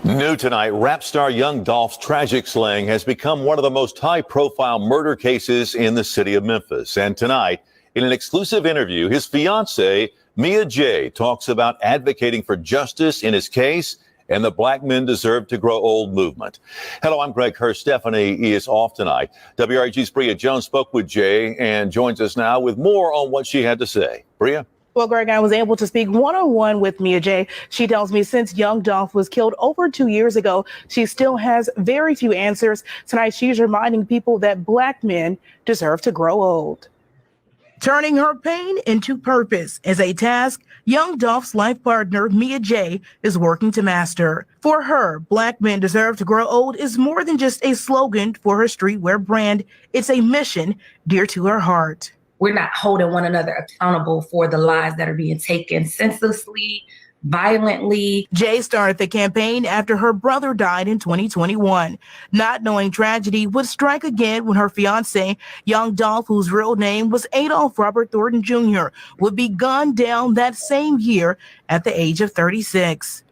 New tonight, rap star Young Dolph's tragic slaying has become one of the most high-profile murder cases in the city of Memphis. And tonight, in an exclusive interview, his fiancée, Mia J, talks about advocating for justice in his case and the Black Men Deserve to Grow Old movement. Hello, I'm Greg Hurst. Stephanie is off tonight. WREG's Bria Jones spoke with Jay and joins us now with more on what she had to say. Bria? Well, Greg, I was able to speak one-on-one with Mia J. She tells me since Young Dolph was killed over 2 years ago, she still has very few answers. Tonight, she's reminding people that Black men deserve to grow old. Turning her pain into purpose is a task Young Dolph's life partner, Mia J, is working to master. For her, Black Men Deserve to Grow Old is more than just a slogan for her streetwear brand. It's a mission dear to her heart. We're not holding one another accountable for the lives that are being taken senselessly, violently. Jay started the campaign after her brother died in 2021, not knowing tragedy would strike again when her fiance, Young Dolph, whose real name was Adolph Robert Thornton Jr., would be gunned down that same year at the age of 36.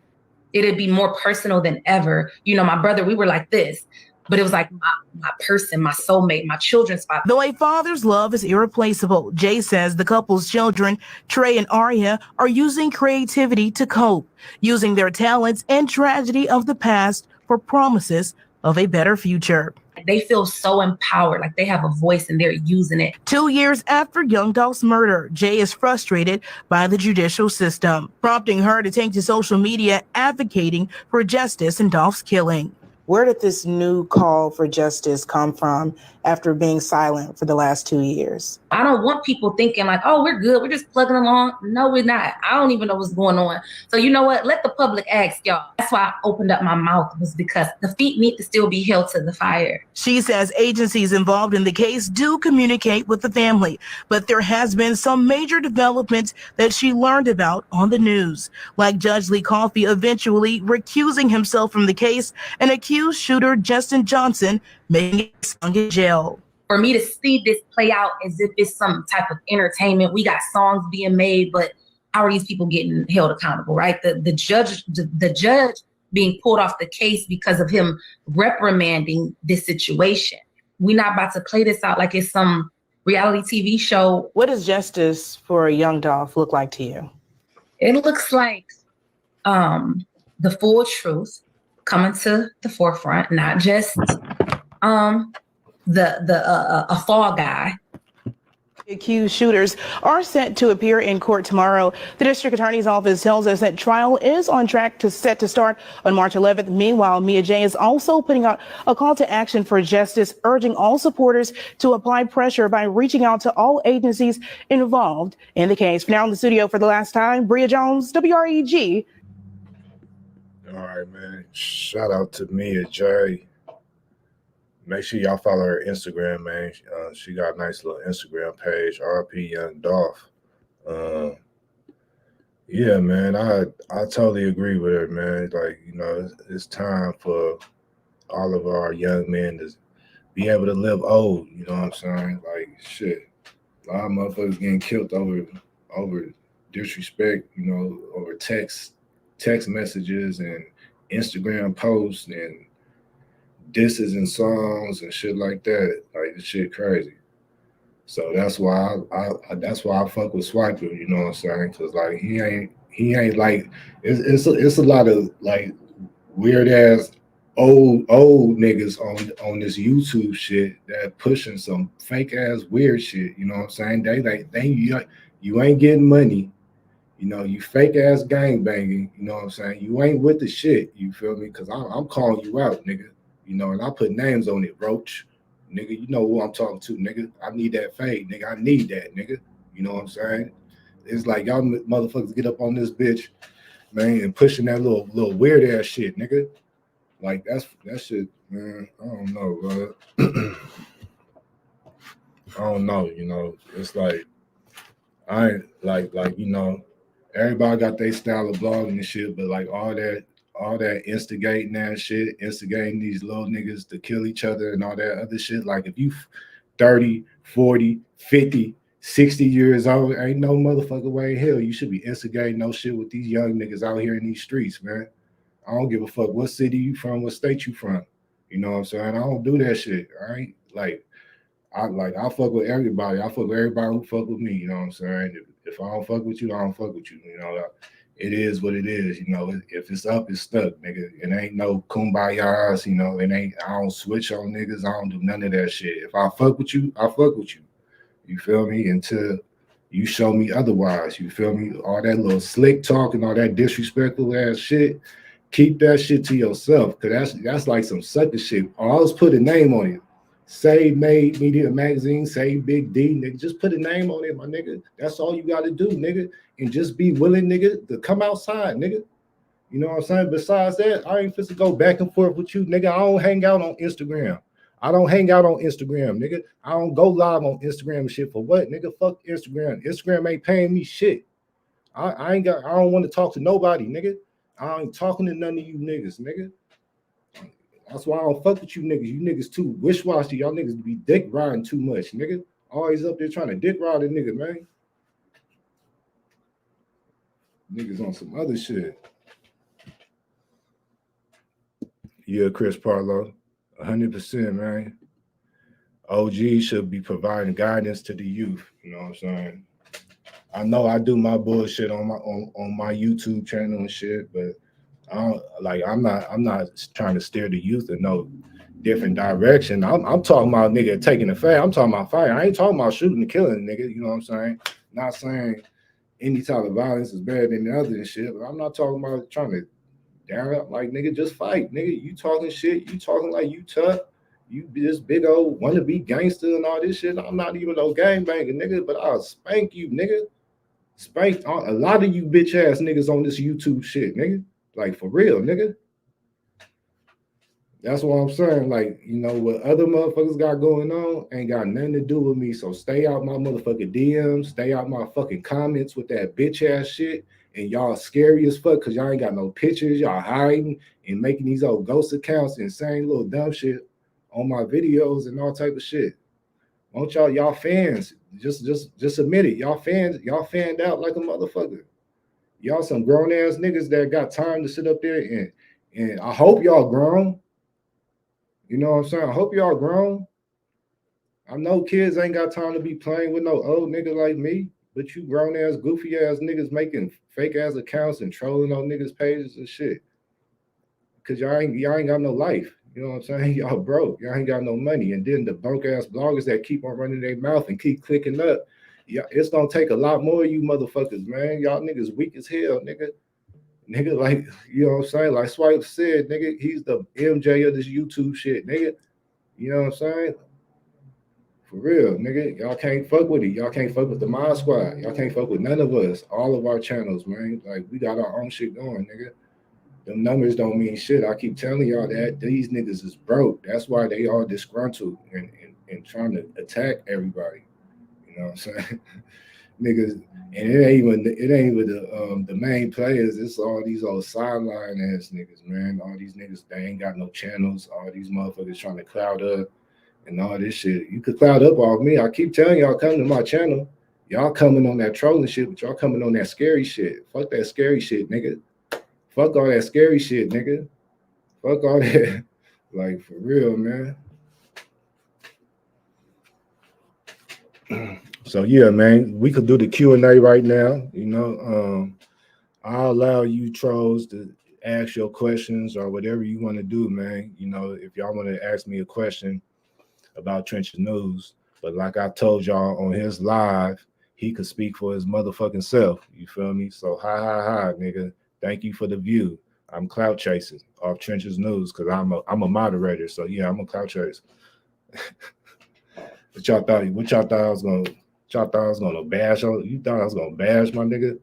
It'd be more personal than ever. You know, my brother, we were like this. But it was like my person, my soulmate, my children's father. Though a father's love is irreplaceable, Jay says the couple's children, Trey and Aria, are using creativity to cope, using their talents and tragedy of the past for promises of a better future. They feel so empowered, like they have a voice and they're using it. 2 years after Young Dolph's murder, Jay is frustrated by the judicial system, prompting her to take to social media advocating for justice in Dolph's killing. Where did this new call for justice come from after being silent for the last 2 years? I don't want people thinking like, oh, we're good. We're just plugging along. No, we're not. I don't even know what's going on. So you know what? Let the public ask y'all. That's why I opened up my mouth, was because the feet need to still be held to the fire. She says agencies involved in the case do communicate with the family, but there has been some major developments that she learned about on the news, like Judge Lee Coffey eventually recusing himself from the case and accused shooter Justin Johnson making it in jail. For me to see this play out as if it's some type of entertainment, we got songs being made, but how are these people getting held accountable, right? The judge being pulled off the case because of him reprimanding this situation. We're not about to play this out like it's some reality TV show. What does justice for a Young Dolph look like to you? It looks like the full truth coming to the forefront, not just a fall guy. Accused shooters are set to appear in court tomorrow. The district attorney's office tells us that trial is on track set to start on March 11th. Meanwhile, Mia J is also putting out a call to action for justice, urging all supporters to apply pressure by reaching out to all agencies involved in the case. Now in the studio for the last time, Bria Jones, WREG. All right, man. Shout out to Mia J. Make sure y'all follow her Instagram, man. She got a nice little Instagram page, RP Young Dolph. Yeah, man, I totally agree with her, man. Like, you know, it's time for all of our young men to be able to live old. You know what I'm saying? Like, shit. A lot of motherfuckers getting killed over disrespect, over text messages and Instagram posts and disses and songs and shit like that. Like this shit crazy. So that's why I fuck with Swiper, you know what I'm saying? Cause like he ain't like it's a lot of like weird ass old niggas on this YouTube shit that pushing some fake ass weird shit, you know what I'm saying? You ain't getting money, you fake ass gang banging, you know what I'm saying? You ain't with the shit, you feel me? Cause I'm calling you out, nigga. And I put names on it, Roach. Nigga, you know who I'm talking to, nigga. I need that fade, nigga. I need that, nigga. You know what I'm saying? It's like y'all motherfuckers get up on this bitch, man, and pushing that little weird ass shit, nigga. Like that shit, man. I don't know, bro. I don't know, it's like I ain't like everybody got their style of blogging and shit, but like all that instigating that shit, instigating these little niggas to kill each other and all that other shit. Like if you 30, 40, 50, 60 years old, ain't no motherfucker way in hell you should be instigating no shit with these young niggas out here in these streets, man. I don't give a fuck what city you from, what state you from. You know what I'm saying? I don't do that shit, all right? I fuck with everybody. I fuck with everybody who fuck with me, you know what I'm saying? If I don't fuck with you, I don't fuck with you, It is what it is, If it's up, it's stuck, nigga. It ain't no kumbayas, It ain't. I don't switch on niggas. I don't do none of that shit. If I fuck with you, I fuck with you. You feel me? Until you show me otherwise. You feel me? All that little slick talk and all that disrespectful ass shit. Keep that shit to yourself, cause that's like some sucker shit. Always put a name on it. Say Made Media Magazine, say Big D, nigga. Just put a name on it, my nigga. That's all you gotta do, nigga. And just be willing, nigga, to come outside, nigga. You know what I'm saying? Besides that, I ain't fit to go back and forth with you, nigga. I don't hang out on Instagram. Nigga. I don't go live on Instagram and shit for what, nigga? Fuck Instagram. Instagram ain't paying me shit. I don't want to talk to nobody, nigga. I ain't talking to none of you niggas, nigga. That's why I don't fuck with you niggas. You niggas too wish-washy. Y'all niggas be dick riding too much, nigga. Always up there trying to dick ride a nigga, man. Niggas on some other shit. Yeah, Chris Parlow. 100%, man. OG should be providing guidance to the youth. You know what I'm saying? I know I do my bullshit on my YouTube channel and shit, but I'm not trying to steer the youth in no different direction. I'm talking about nigga taking a fight. I'm talking about fighting. I ain't talking about shooting and killing nigga. You know what I'm saying? Not saying any type of violence is better than the other and shit, but I'm not talking about trying to down up like nigga, just fight. Nigga, you talking shit, you talking like you tough, you this big old wannabe gangster and all this shit. I'm not even no gangbanger, nigga, but I'll spank you, nigga. Spank a lot of you bitch ass niggas on this YouTube shit, nigga. Like for real, nigga. That's what I'm saying. Like, what other motherfuckers got going on ain't got nothing to do with me. So stay out my motherfucking DMs, stay out my fucking comments with that bitch ass shit. And y'all scary as fuck because y'all ain't got no pictures. Y'all hiding and making these old ghost accounts and saying little dumb shit on my videos and all type of shit. Won't y'all fans just admit it. Y'all fanned out like a motherfucker. Y'all some grown ass niggas that got time to sit up there and I hope y'all grown. You know what I'm saying? I hope y'all grown. I know kids ain't got time to be playing with no old nigga like me, but you grown ass, goofy ass niggas making fake ass accounts and trolling on niggas' pages and shit. Cause y'all ain't got no life. You know what I'm saying? Y'all broke. Y'all ain't got no money. And then the broke ass bloggers that keep on running their mouth and keep clicking up. Yeah, it's gonna take a lot more of you motherfuckers, man. Y'all niggas weak as hell, nigga. Nigga, like, you know what I'm saying? Like Swipe said, nigga, he's the MJ of this YouTube shit, nigga. You know what I'm saying? For real, nigga. Y'all can't fuck with it. Y'all can't fuck with the Mod Squad. Y'all can't fuck with none of us. All of our channels, man. Like, we got our own shit going, nigga. Them numbers don't mean shit. I keep telling y'all that these niggas is broke. That's why they all disgruntled and trying to attack everybody. You know what I'm saying? Niggas, and it ain't even the main players. It's all these old sideline ass niggas, man. All these niggas, they ain't got no channels. All these motherfuckers trying to cloud up and all this shit. You could cloud up off me. I keep telling y'all, come to my channel. Y'all coming on that trolling shit, but y'all coming on that scary shit. Fuck that scary shit, nigga. Fuck all that scary shit, nigga. Fuck all that. Like, for real, man. So yeah, man, we could do the Q&A right now. You know, I'll allow you trolls to ask your questions or whatever you want to do, man. You know, if y'all want to ask me a question about Trenches News, but like I told y'all on his live, he could speak for his motherfucking self. You feel me? So hi, nigga. Thank you for the view. I'm clout chasing off Trenches News because I'm a moderator. So yeah, I'm a clout chaser. What y'all thought I was gonna bash on? You thought I was gonna bash my nigga?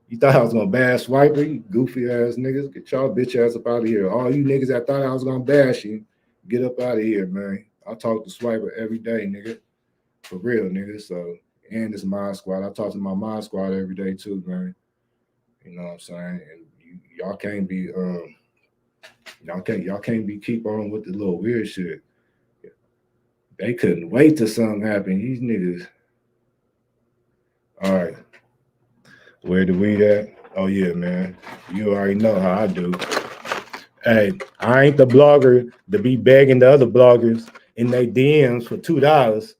You thought I was gonna bash Swiper? You goofy ass niggas. Get y'all bitch ass up out of here. All you niggas that thought I was gonna bash you, get up out of here, man. I talk to Swiper every day, nigga. For real, nigga. So, and it's my squad. I talk to my mod squad every day too, man. You know what I'm saying? And y'all can't be y'all can't be keep on with the little weird shit. They couldn't wait till something happened. These niggas. All right. Where the weed at? Oh, yeah, man. You already know how I do. Hey, I ain't the blogger to be begging the other bloggers in their DMs for $2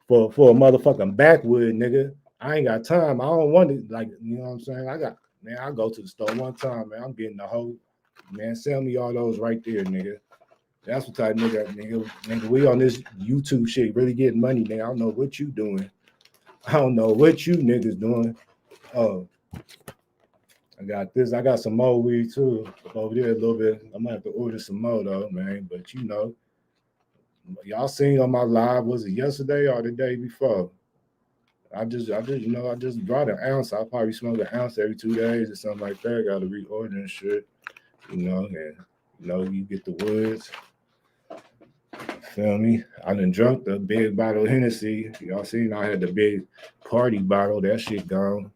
for a motherfucking backwood, nigga. I ain't got time. I don't want it. Like, you know what I'm saying? I go to the store one time, man. I'm getting the whole, man, sell me all those right there, nigga. That's what type of nigga, we on this YouTube shit really getting money, nigga. I don't know what you doing. I don't know what you niggas doing. Oh, I got this. I got some more weed too over there a little bit. I'm gonna have to order some more though, man. But you know, y'all seen on my live, was it yesterday or the day before? I just brought an ounce. I probably smoke an ounce every 2 days or something like that. Got to reorder and shit, you know. And you know, you get the woods. Feel me? I done drunk the big bottle of Hennessy. Y'all seen I had the big party bottle. That shit gone.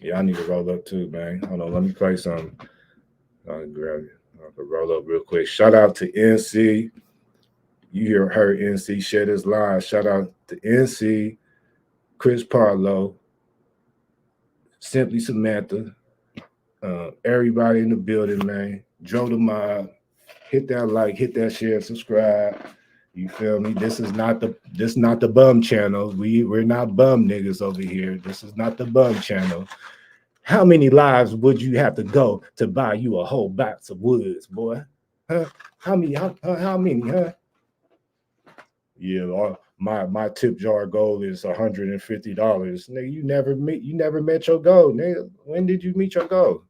Yeah, I need to roll up too, man. Hold on, let me play something. I'll grab it. I can roll up real quick. Shout out to NC. You heard NC share this live. Shout out to NC, Chris Parlow, Simply Samantha, everybody in the building, man. Joe the Mob. Hit that like, hit that share, subscribe. You feel me? This is not the bum channel. We're not bum niggas over here. This is not the bum channel. How many lives would you have to go to buy you a whole box of woods, boy? Huh? How many, huh? Yeah, my tip jar goal is $150. Nigga, you never met your goal, nigga. When did you meet your goal?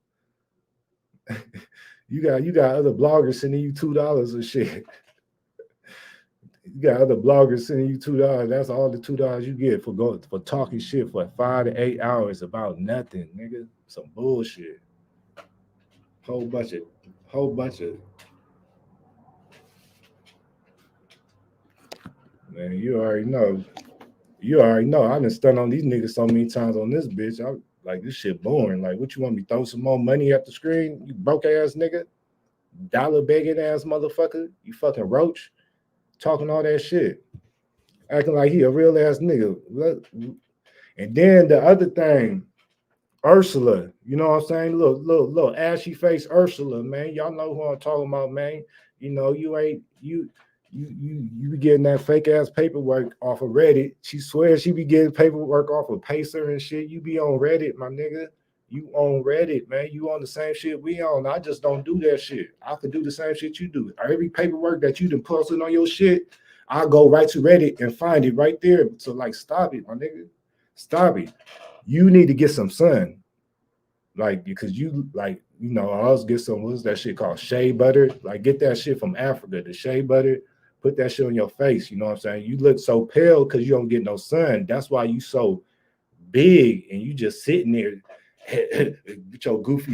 You got other bloggers sending you $2 and shit. You got other bloggers sending you $2. That's all the $2 you get for talking shit for 5 to 8 hours about nothing, nigga. Some bullshit. Whole bunch of. Man, you already know. I done stunned on these niggas so many times on this bitch. I like this shit boring. Like, what you want me to throw some more money at the screen? You broke ass nigga, dollar begging ass motherfucker. You fucking roach, talking all that shit, acting like he a real ass nigga. And then the other thing, Ursula, you know what I'm saying? Little ashy face Ursula, man. Y'all know who I'm talking about, man. You know, you be getting that fake ass paperwork off of Reddit. She swears she be getting paperwork off of Pacer and shit. You be on Reddit, my nigga. You on Reddit, man. You on the same shit we on. I just don't do that shit. I could do the same shit you do. Every paperwork that you done posted on your shit, I'll go right to Reddit and find it right there. So like, stop it, my nigga. Stop it. You need to get some sun. Like, because you like, you know, I always get some, what's that shit called? Shea butter. Like, get that shit from Africa, the shea butter. Put that shit on your face. You know what I'm saying? You look so pale because you don't get no sun. That's why you so big and you just sitting there with your goofy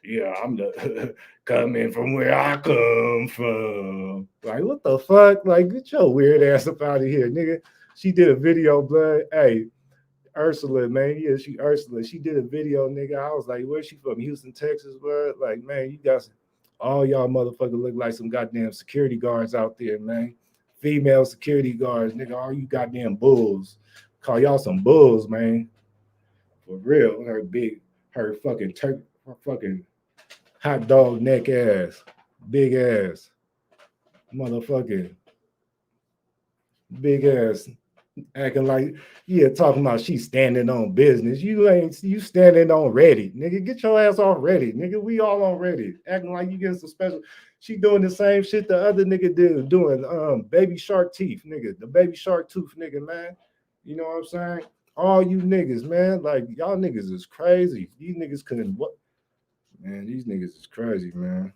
yeah, I'm the coming from where I come from. Like, what the fuck? Like, get your weird ass up out of here, nigga. She did a video, blood. Hey, Ursula, man. Yeah, Ursula. She did a video, nigga. I was like, where's she from? Houston, Texas, bro. Like, man, All y'all motherfuckers look like some goddamn security guards out there, man. Female security guards, nigga. All you goddamn bulls. Call y'all some bulls, man. For real. Her fucking hot dog neck ass, big ass, motherfucking big ass, acting like, yeah, talking about she standing on business. You standing on Reddit, nigga. Get your ass off Reddit, nigga. We all on Reddit, acting like you getting some special. She doing the same shit the other nigga did, doing baby shark teeth, nigga. The baby shark tooth, nigga, man. You know what I'm saying? All you niggas, man, like y'all niggas is crazy. These niggas couldn't what? Man, these niggas is crazy, man.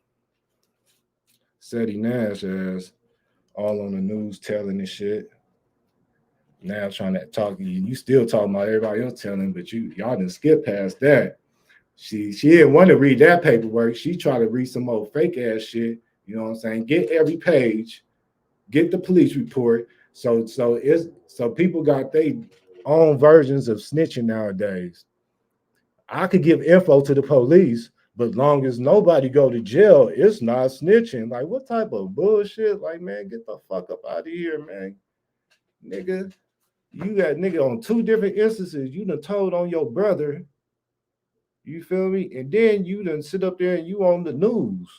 Seti Nash ass all on the news telling this shit. Now trying to talk to you. You still talking about everybody else telling, but y'all didn't skip past that. She didn't want to read that paperwork. She tried to read some old fake ass shit. You know what I'm saying? Get every page, get the police report. So people got their own versions of snitching nowadays. I could give info to the police, but long as nobody go to jail, it's not snitching. Like, what type of bullshit? Like, man, get the fuck up out of here, man. Nigga, you got nigga on 2 different instances. You done told on your brother. You feel me? And then you done sit up there and you on the news.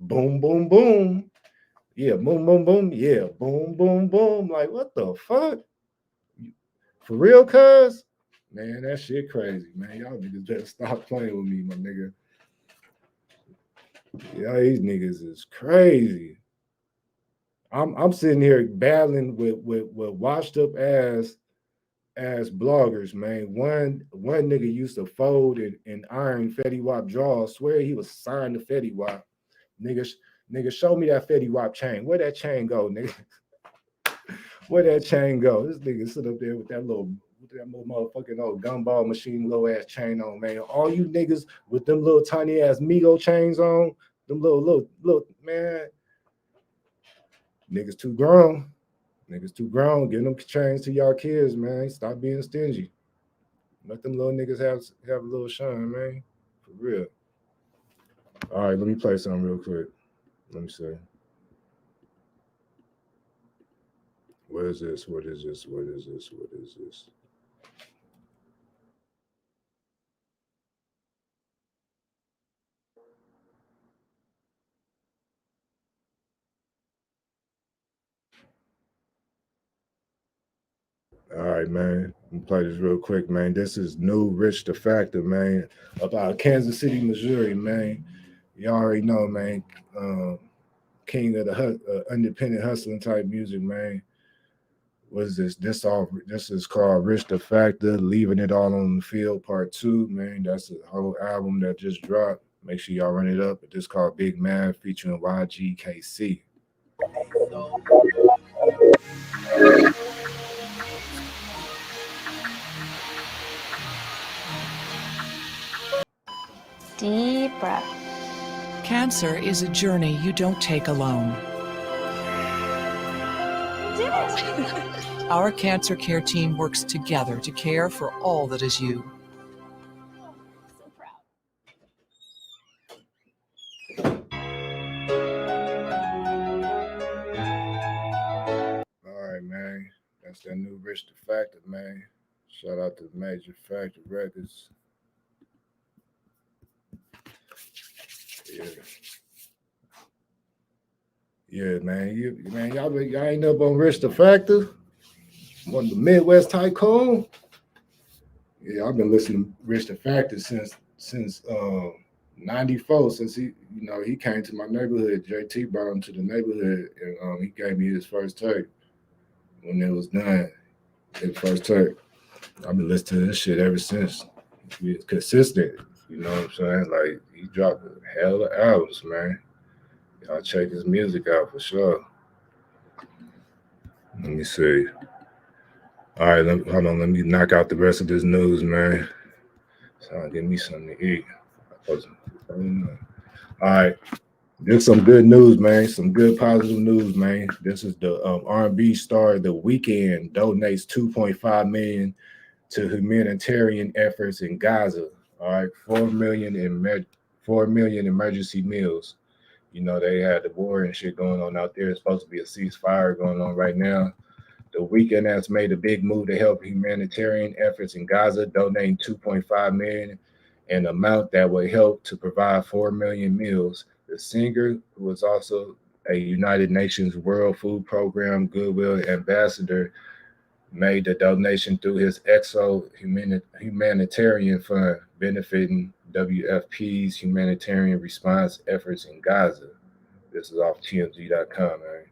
Boom, boom, boom. Yeah, boom, boom, boom. Yeah, boom, boom, boom. Like, what the fuck? For real, cuz? Man, that shit crazy, man. Y'all niggas better stop playing with me, my nigga. Y'all these niggas is crazy. I'm sitting here battling with washed up ass bloggers, man. One nigga used to fold and iron Fetty Wap drawers. Swear he was signed to Fetty Wap. Nigga, show me that Fetty Wap chain. Where that chain go, nigga? Where that chain go? This nigga sit up there with that little motherfucking old gumball machine little ass chain on, man. All you niggas with them little tiny ass Migo chains on, them little man. Niggas too grown. Niggas too grown. Give them chains to y'all kids, man. Stop being stingy. Let them little niggas have a little shine, man. For real. All right, let me play something real quick. Let me see. What is this? What is this? What is this? What is this? All right, man. Let me play this real quick, man. This is New Rich the Factor, man, about Kansas City, Missouri, man. You already know, man. King of the independent hustling type music, man. What is this? This is called Rich the Factor, Leaving It All on the Field, Part 2, man. That's a whole album that just dropped. Make sure y'all run it up. This called Big Man featuring YGKC. Deep breath. Cancer is a journey you don't take alone. You did it! Our cancer care team works together to care for all that is you. So proud. All right, man. That's that New Rich the Factor, man. Shout out to Major Factor Records. Yeah, man. Y'all ain't up on Rich the Factor. One of the Midwest tycoon. Yeah, I've been listening to Rich the Factor since 94. Since he came to my neighborhood. JT brought him to the neighborhood, and he gave me his first tape when it was done. His first tape. I've been listening to this shit ever since. It's consistent. You know what I'm saying? Like, he dropped a hell of albums, man. Y'all check his music out for sure. Let me see. All right, hold on. Let me knock out the rest of this news, man. So give me something to eat. All right. There's some good news, man. Some good positive news, man. This is the R&B star The Weeknd donates $2.5 million to humanitarian efforts in Gaza. All right, 4 million emergency meals. You know, they had the war and shit going on out there. It's supposed to be a ceasefire going on right now. The weekend has made a big move to help humanitarian efforts in Gaza, donating 2.5 million, an amount that will help to provide 4 million meals. The singer, who is also a United Nations World Food Program Goodwill Ambassador, made the donation through his EXO humanitarian fund, benefiting WFP's humanitarian response efforts in Gaza. This is off TMZ.com, man.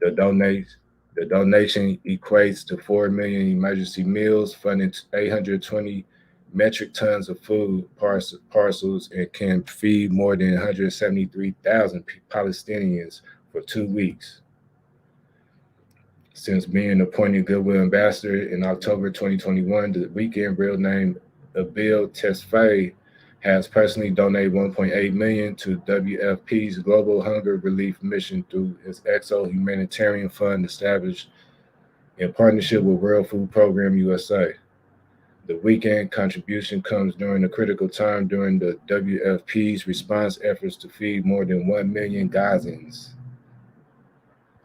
The donation equates to 4 million emergency meals, funding 820 metric tons of food parcels, and can feed more than 173,000 Palestinians for 2 weeks. Since being appointed Goodwill Ambassador in October 2021, the weekend, real name Abil Tesfaye, has personally donated 1.8 million to WFP's Global Hunger Relief Mission through its EXO Humanitarian Fund established in partnership with World Food Program USA. The weekend contribution comes during a critical time during the WFP's response efforts to feed more than 1 million Gazans.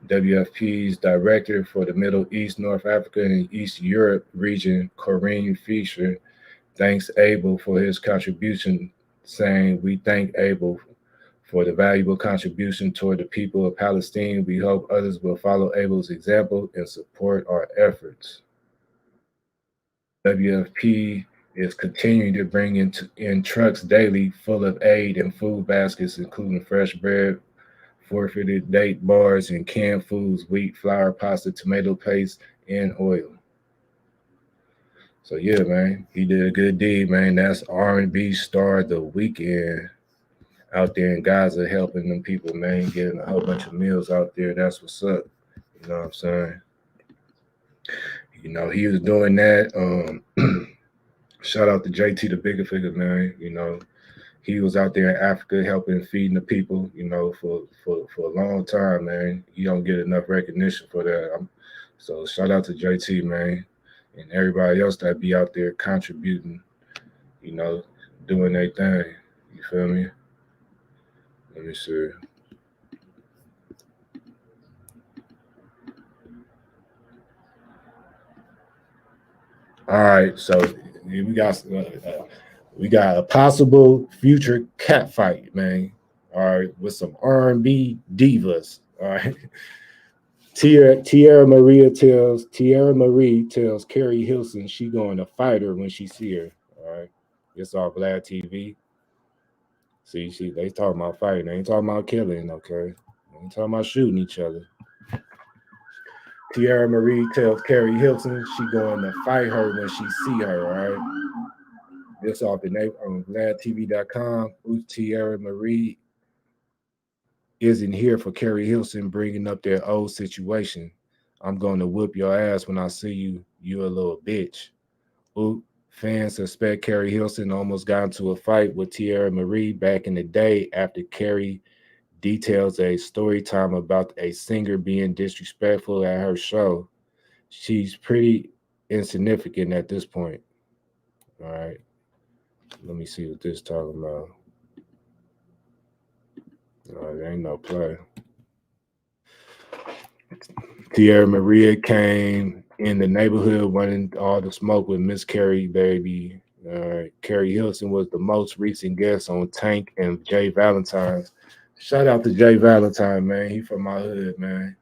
WFP's director for the Middle East, North Africa, and East Europe region, Corinne Fisher, thanks Abel for his contribution, saying, "We thank Abel for the valuable contribution toward the people of Palestine. We hope others will follow Abel's example and support our efforts." WFP is continuing to bring in trucks daily full of aid and food baskets, including fresh bread, forfeited date bars, and canned foods, wheat, flour, pasta, tomato paste, and oil. So yeah, man, he did a good deed, man. That's R&B star The Weeknd out there in Gaza helping them people, man, getting a whole bunch of meals out there. That's what's up. You know what I'm saying? You know, he was doing that. Shout out to JT the Bigger Figure, man. You know, he was out there in Africa helping feeding the people, you know, for a long time, man. You don't get enough recognition for that. So shout out to JT, man, and everybody else that be out there contributing, you know, doing their thing. You feel me? Let me see. All right, so we got a possible future cat fight, man. All right, with some R&B divas. All right. Tierra Marie tells Carrie Hilson she going to fight her when she see her. All right, it's all Vlad TV. See, they talking about fighting. They ain't talking about killing. Okay, they ain't talking about shooting each other. Tierra Marie tells Carrie Hilson she going to fight her when she see her. All right, this off the name on VladTV.com. Tierra Marie isn't here for Carrie Hilson bringing up their old situation. "I'm going to whoop your ass when I see you. You a little bitch." Oop. Fans suspect Carrie Hilson almost got into a fight with Tierra Marie back in the day after Carrie details a story time about a singer being disrespectful at her show. She's pretty insignificant at this point. All right. Let me see what this is talking about. There ain't no play. Tierra Maria came in the neighborhood running all the smoke with Miss Carrie, baby. Carrie Hilson was the most recent guest on Tank and Jay Valentine's. Shout out to Jay Valentine, man. He from my hood, man.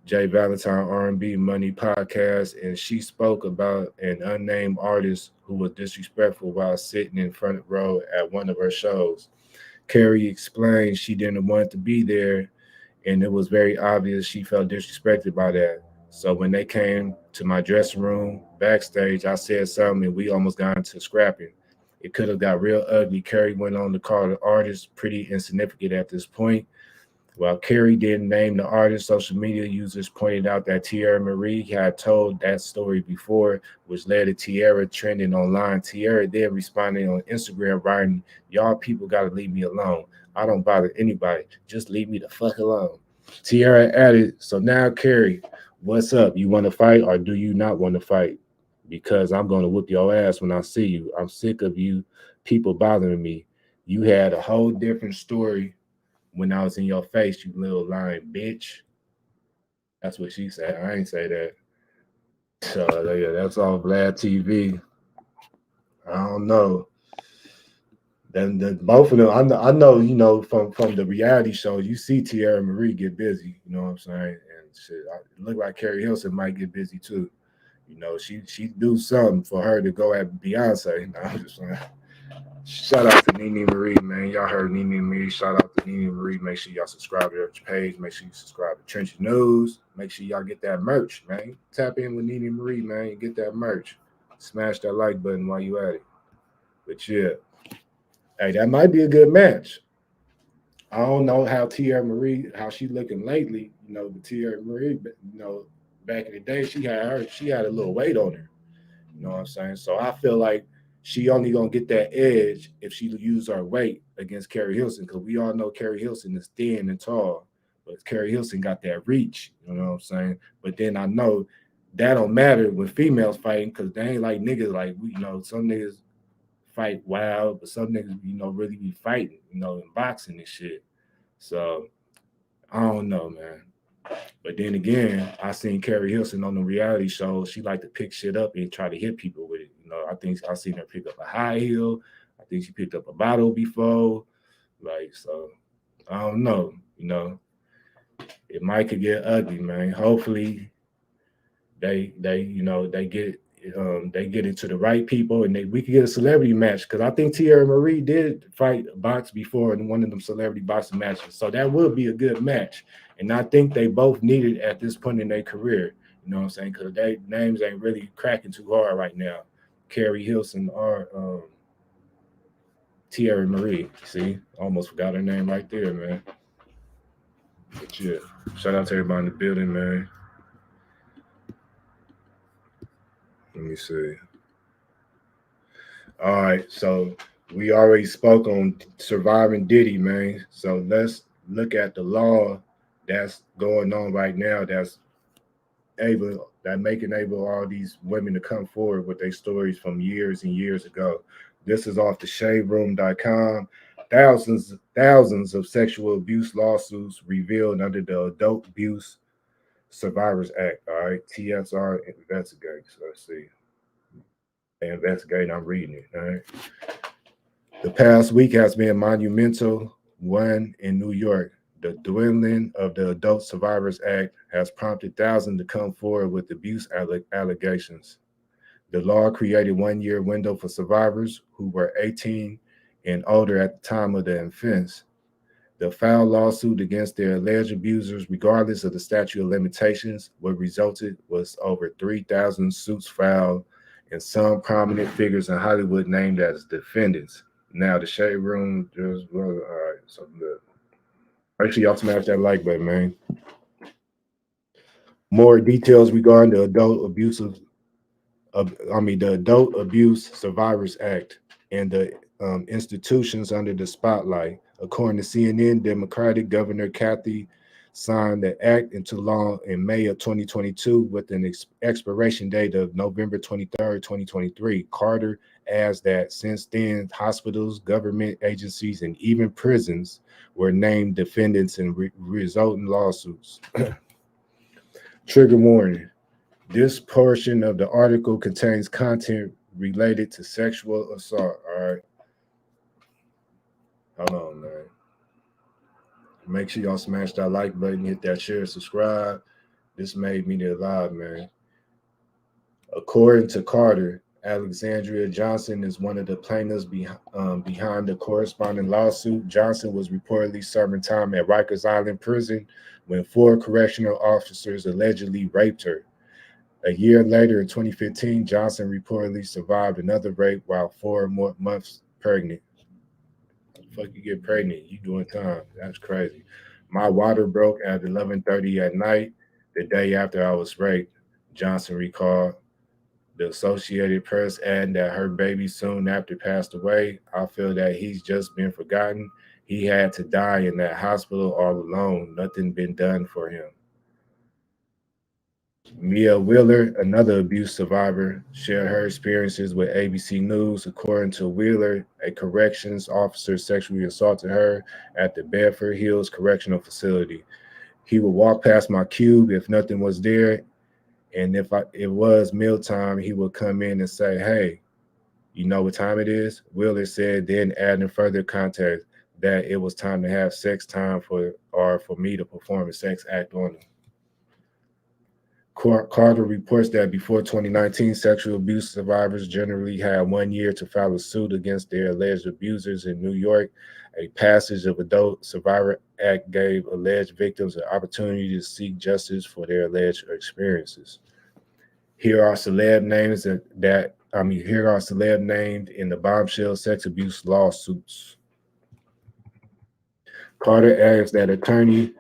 Jay Valentine R&B Money podcast, and she spoke about an unnamed artist who was disrespectful while sitting in front row at one of her shows. Carrie explained she didn't want to be there, and it was very obvious she felt disrespected by that. So when they came to my dressing room backstage, I said something, and we almost got into scrapping. It could have got real ugly. Carrie went on to call the artist pretty insignificant at this point. While Carrie didn't name the artist, social media users pointed out that Tierra Marie had told that story before, which led to Tierra trending online. Tierra then responded on Instagram, writing, "Y'all people gotta leave me alone. I don't bother anybody. Just leave me the fuck alone." Tierra added, "So now, Carrie, what's up? You want to fight or do you not want to fight? Because I'm going to whoop your ass when I see you. I'm sick of you people bothering me. You had a whole different story when I was in your face, you little lying bitch. That's what she said. I ain't say that. So yeah, that's all Vlad TV. I don't know. Then both of them, I know, you know, from the reality shows, you see Tierra Marie get busy. You know what I'm saying? And shit, it look like Carrie Hilson might get busy too. You know, she do something for her to go at Beyonce. No, I'm just saying. Shout out to Nene Marie, man. Y'all heard Nene Marie. Shout out to Nene Marie. Make sure y'all subscribe to her page. Make sure you subscribe to Trenches News. Make sure y'all get that merch, man. Tap in with Nene Marie, man, and get that merch. Smash that like button while you at it. But yeah, hey, that might be a good match. I don't know how Tierra Marie, how she looking lately, you know, but Tierra Marie, you know, back in the day, she had a little weight on her. You know what I'm saying? So I feel like she only gonna get that edge if she use her weight against Carrie Hilson, because we all know Carrie Hilson is thin and tall, but Carrie Hilson got that reach. You know what I'm saying? But then I know that don't matter when females fighting, because they ain't like niggas like we. You know, some niggas fight wild, but some niggas, you know, really be fighting. You know, in boxing and shit. So I don't know, man. But then again, I seen Carrie Hilson on the reality show. She like to pick shit up and try to hit people with it. You know, I think I seen her pick up a high heel. I think she picked up a bottle before. Like, so I don't know. You know, it might could get ugly, man. Hopefully, they get into the right people and we could get a celebrity match, because I think Tierra Marie did fight box before in one of them celebrity boxing matches, so that would be a good match. And I think they both need it at this point in their career. You know what I'm saying? Because their names ain't really cracking too hard right now. Carrie Hilson or Tierra Marie. See, almost forgot her name right there, man. But yeah, shout out to everybody in the building, man. Let me see. All right, so we already spoke on surviving Diddy, man. So let's look at the law that's going on right now that making able all these women to come forward with their stories from years and years ago. This is off the shaderoom.com. Thousands of sexual abuse lawsuits revealed under the Adult Abuse Survivors Act. All right, TSR investigates. So let's see. Investigating, I'm reading it. All right. The past week has been monumental one in New York. The dwindling of the Adult Survivors Act has prompted thousands to come forward with abuse allegations. The law created 1 year window for survivors who were 18 and older at the time of the offense. The filed lawsuit against their alleged abusers, regardless of the statute of limitations, what resulted was over 3,000 suits filed and some prominent figures in Hollywood named as defendants. Now the Shade Room, all right, so look. Make sure y'all smash that like button, man. More details regarding the the Adult Abuse Survivors Act and the institutions under the spotlight. According to CNN, Democratic Governor Kathy signed the act into law in May of 2022 with an expiration date of November 23rd, 2023. Carter adds that since then, hospitals, government agencies, and even prisons were named defendants in resulting lawsuits. Trigger warning. This portion of the article contains content related to sexual assault. All right. Hold on, man. Make sure y'all smash that like button, hit that share, subscribe. This made me alive, man. According to Carter, Alexandria Johnson is one of the plaintiffs behind the corresponding lawsuit. Johnson was reportedly serving time at Rikers Island Prison when 4 correctional officers allegedly raped her. A year later, in 2015, Johnson reportedly survived another rape while 4 more months pregnant. How the fuck you get pregnant? You doing time. That's crazy. My water broke at 11:30 at night the day after I was raped, Johnson recalled. The Associated Press adding that her baby soon after passed away. I feel that he's just been forgotten. He had to die in that hospital all alone. Nothing been done for him. Mia Wheeler, another abuse survivor, shared her experiences with ABC News. According to Wheeler, a corrections officer sexually assaulted her at the Bedford Hills Correctional Facility. He would walk past my cube if nothing was there, and if it was mealtime, he would come in and say, "Hey, you know what time it is?" Wheeler said, then adding further context that it was time to have sex time for me to perform a sex act on him. Carter reports that before 2019, sexual abuse survivors generally had 1 year to file a suit against their alleged abusers in New York. A passage of Adult Survivor Act gave alleged victims an opportunity to seek justice for their alleged experiences. Here are celeb names here are celeb named in the bombshell sex abuse lawsuits. Carter adds that attorney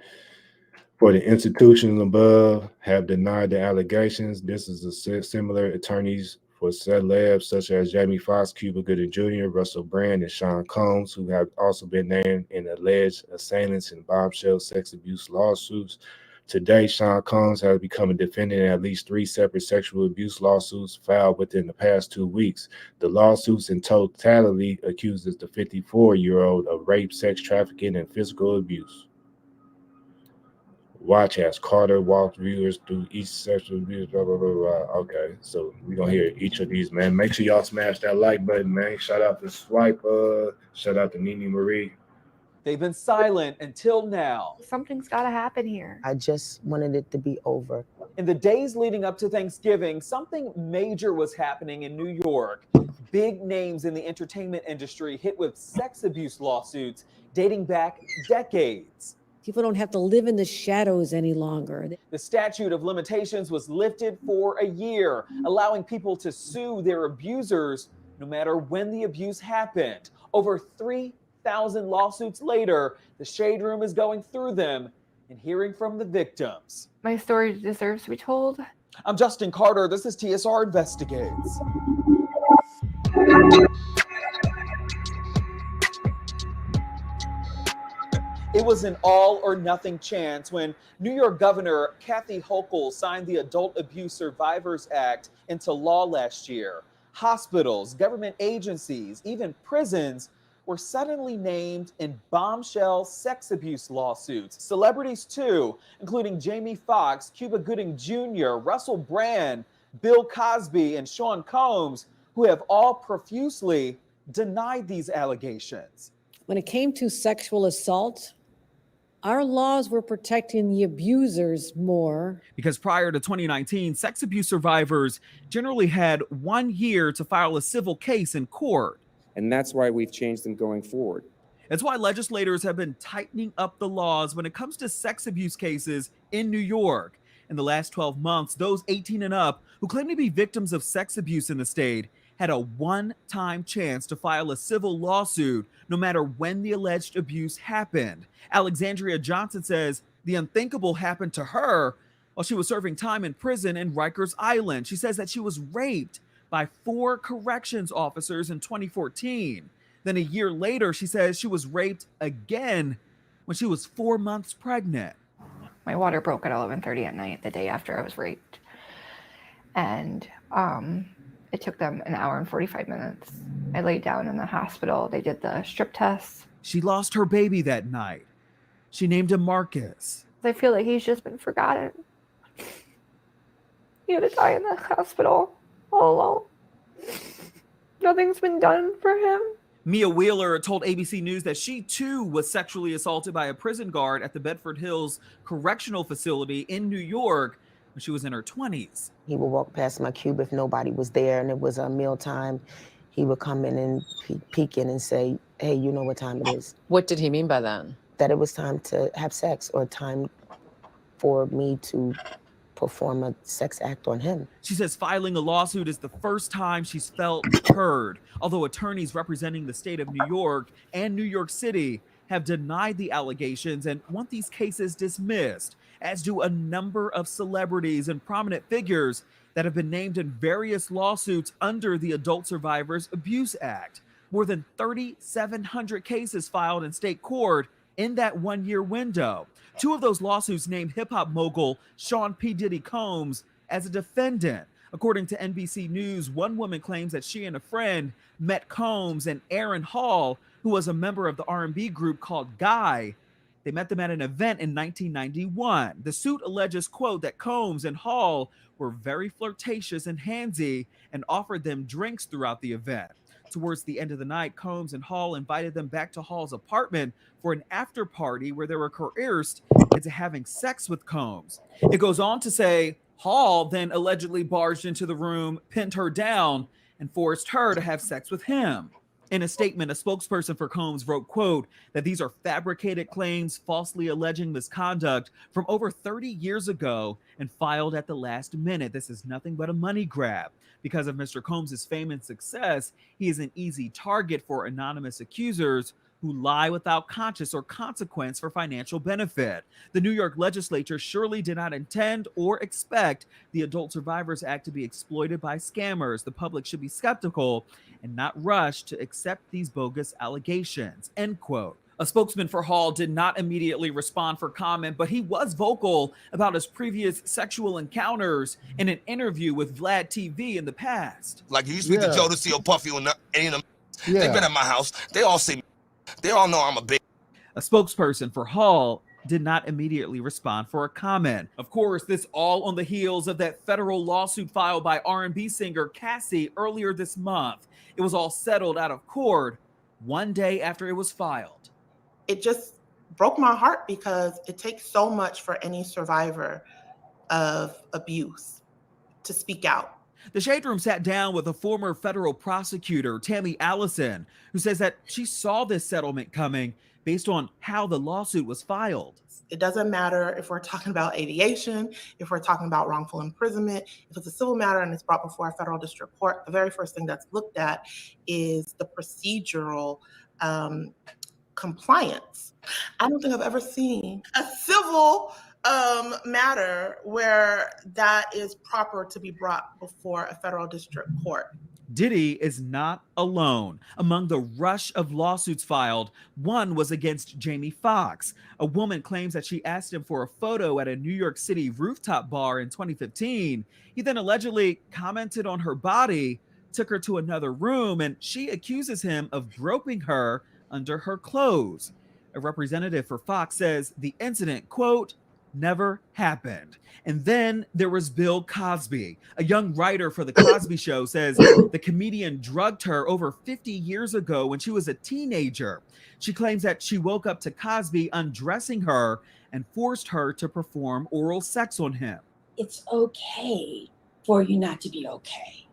for the institutions above have denied the allegations. This is a similar attorneys for celebs such as Jamie Foxx, Cuba Gooding Jr., Russell Brand, and Sean Combs, who have also been named in alleged assailants in bombshell sex abuse lawsuits. Today, Sean Combs has become a defendant in at least 3 separate sexual abuse lawsuits filed within the past 2 weeks. The lawsuits in totality accuses the 54-year-old of rape, sex trafficking, and physical abuse. Watch as Carter walks viewers through each sexual abuse, blah, blah, blah, blah. Okay, so we're going to hear each of these, man. Make sure y'all smash that like button, man. Shout out to Swipe. Shout out to Nene Marie. They've been silent until now. Something's got to happen here. I just wanted it to be over. In the days leading up to Thanksgiving, something major was happening in New York. Big names in the entertainment industry hit with sex abuse lawsuits dating back decades. People don't have to live in the shadows any longer. The statute of limitations was lifted for a year, allowing people to sue their abusers no matter when the abuse happened. Over 3,000 lawsuits later, the Shade Room is going through them and hearing from the victims. My story deserves to be told. I'm Justin Carter. This is TSR Investigates. It was an all or nothing chance when New York Governor Kathy Hochul signed the Adult Abuse Survivors Act into law last year. Hospitals, government agencies, even prisons were suddenly named in bombshell sex abuse lawsuits. Celebrities too, including Jamie Foxx, Cuba Gooding Jr., Russell Brand, Bill Cosby, and Sean Combs, who have all profusely denied these allegations. When it came to sexual assault, our laws were protecting the abusers more. Because prior to 2019, sex abuse survivors generally had 1 year to file a civil case in court. And that's why we've changed them going forward. It's why legislators have been tightening up the laws when it comes to sex abuse cases in New York. In the last 12 months, those 18 and up who claim to be victims of sex abuse in the state had a one-time chance to file a civil lawsuit no matter when the alleged abuse happened. Alexandria Johnson says the unthinkable happened to her while she was serving time in prison in Rikers Island. She says that she was raped by 4 corrections officers in 2014. Then a year later, she says she was raped again when she was 4 months pregnant. My water broke at 11:30 at night the day after I was raped. And it took them an hour and 45 minutes. I laid down in the hospital. They did the strip tests. She lost her baby that night. She named him Marcus. I feel like he's just been forgotten. He had to die in the hospital all alone. Nothing's been done for him. Mia Wheeler told ABC News that she too was sexually assaulted by a prison guard at the Bedford Hills Correctional Facility in New York when she was in her 20s. He would walk past my cube if nobody was there and it was a mealtime. He would come in and peek in and say, "Hey, you know what time it is." What did he mean by that? That it was time to have sex or time for me to perform a sex act on him. She says filing a lawsuit is the first time she's felt heard, although attorneys representing the state of New York and New York City have denied the allegations and want these cases dismissed, as do a number of celebrities and prominent figures that have been named in various lawsuits under the Adult Survivors Abuse Act. More than 3,700 cases filed in state court in that 1 year window. 2 of those lawsuits named hip-hop mogul Sean P. Diddy Combs as a defendant. According to NBC News, one woman claims that she and a friend met Combs and Aaron Hall, who was a member of the R&B group called Guy. They met them at an event in 1991. The suit alleges, quote, that Combs and Hall were very flirtatious and handsy and offered them drinks throughout the event. Towards the end of the night, Combs and Hall invited them back to Hall's apartment for an after party where they were coerced into having sex with Combs. It goes on to say Hall then allegedly barged into the room, pinned her down, and forced her to have sex with him. In a statement, a spokesperson for Combs wrote, quote, that these are fabricated claims falsely alleging misconduct from over 30 years ago and filed at the last minute. This is nothing but a money grab. Because of Mr. Combs' fame and success, he is an easy target for anonymous accusers who lie without conscience or consequence for financial benefit. The New York legislature surely did not intend or expect the Adult Survivors Act to be exploited by scammers. The public should be skeptical and not rush to accept these bogus allegations, end quote. A spokesman for Hall did not immediately respond for comment, but he was vocal about his previous sexual encounters in an interview with Vlad TV in the past. Like, you speak to Joe to see a Puffy or any of them. They've been at my house. They all see me. They all know I'm a big. A spokesperson for Hall did not immediately respond for a comment. Of course, this all on the heels of that federal lawsuit filed by R&B singer Cassie earlier this month. It was all settled out of court one day after it was filed. It just broke my heart because it takes so much for any survivor of abuse to speak out. The Shade Room sat down with a former federal prosecutor, Tammy Allison, who says that she saw this settlement coming based on how the lawsuit was filed. It doesn't matter if we're talking about aviation, if we're talking about wrongful imprisonment, if it's a civil matter and it's brought before a federal district court, the very first thing that's looked at is the procedural compliance. I don't think I've ever seen a civil matter where that is proper to be brought before a federal district court. Diddy is not alone. Among the rush of lawsuits filed, one was against Jamie Foxx. A woman claims that she asked him for a photo at a New York City rooftop bar in 2015. He then allegedly commented on her body, took her to another room, and she accuses him of groping her under her clothes. A representative for Fox says the incident, quote, never happened. And then there was Bill Cosby. A young writer for The Cosby Show says the comedian drugged her over 50 years ago when she was a teenager. She claims that she woke up to Cosby undressing her and forced her to perform oral sex on him. It's okay for you not to be okay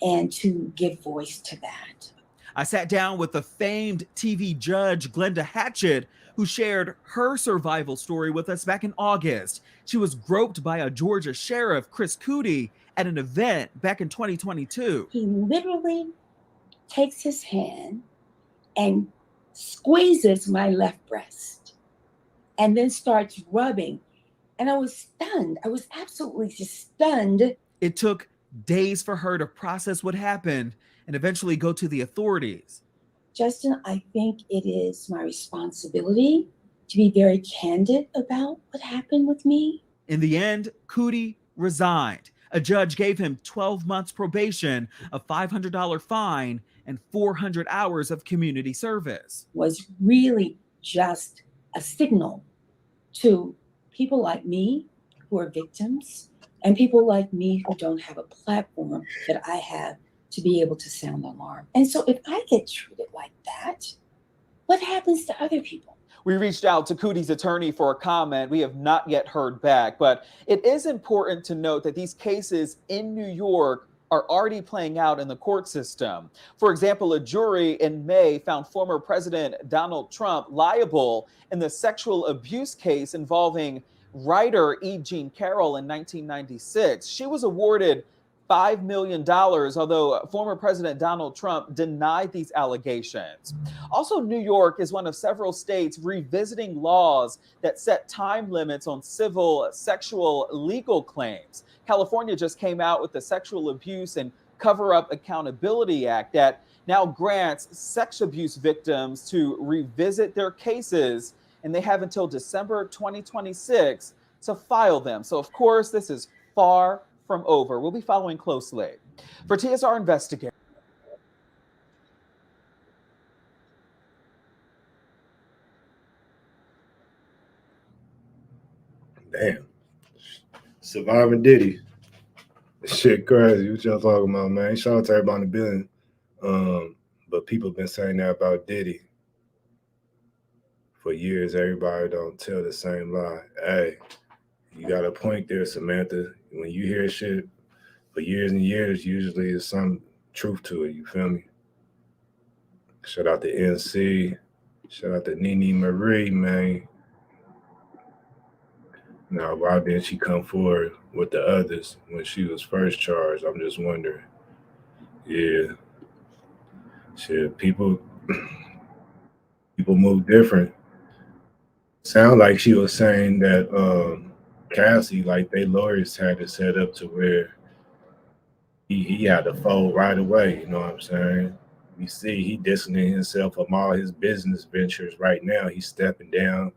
and to give voice to that. I sat down with the famed TV judge, Glenda Hatchett, who shared her survival story with us back in August. She was groped by a Georgia sheriff, Chris Cootie, at an event back in 2022. He literally takes his hand and squeezes my left breast and then starts rubbing. And I was stunned. I was absolutely just stunned. It took days for her to process what happened and eventually go to the authorities. Justin, I think it is my responsibility to be very candid about what happened with me. In the end, Cootie resigned. A judge gave him 12 months probation, a $500 fine, and 400 hours of community service. Was really just a signal to people like me who are victims and people like me who don't have a platform that I have to be able to sound the alarm. And so if I get treated like that, what happens to other people? We reached out to Cootie's attorney for a comment. We have not yet heard back, but it is important to note that these cases in New York are already playing out in the court system. For example, a jury in May found former President Donald Trump liable in the sexual abuse case involving writer E. Jean Carroll in 1996. She was awarded $5 million, although former President Donald Trump denied these allegations. Also, New York is one of several states revisiting laws that set time limits on civil sexual legal claims. California just came out with the Sexual Abuse and Cover-Up Accountability Act that now grants sex abuse victims to revisit their cases, and they have until December 2026 to file them. So, of course, this is far from over. We'll be following closely. For TSR Investigator. Damn. Surviving Diddy. Shit crazy. What y'all talking about, man? Shout out to everybody in the building. But people been saying that about Diddy for years. Everybody don't tell the same lie. Hey, you got a point there, Samantha. When you hear shit for years and years, usually there's some truth to it. You feel me? Shout out to NC. Shout out to Nene Marie, man. Now, why didn't she come forward with the others when she was first charged? I'm just wondering. Yeah. Shit, people move different. Sound like she was saying that Cassie, like they lawyers had it set up to where he had to fold right away, you know what I'm saying? You see, he distancing himself from all his business ventures right now. He's stepping down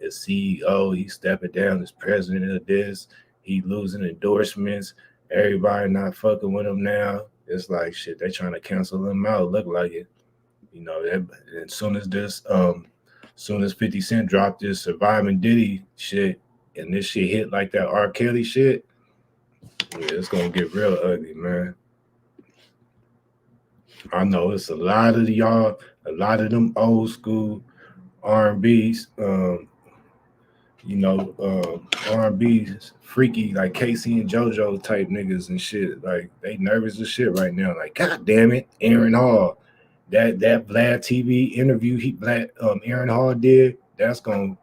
as CEO, he's stepping down as president of this, he losing endorsements, everybody not fucking with him now. It's like shit, they trying to cancel him out, look like it. You know, that as soon as 50 Cent dropped this Surviving Diddy shit and this shit hit like that R. Kelly shit, yeah, it's gonna get real ugly, man. I know it's a lot of y'all, a lot of them old school R&B's, R&B's freaky, like Casey and JoJo type niggas and shit. Like they nervous as shit right now. Like, God damn it, Aaron Hall. That Vlad TV interview Aaron Hall did, that's gonna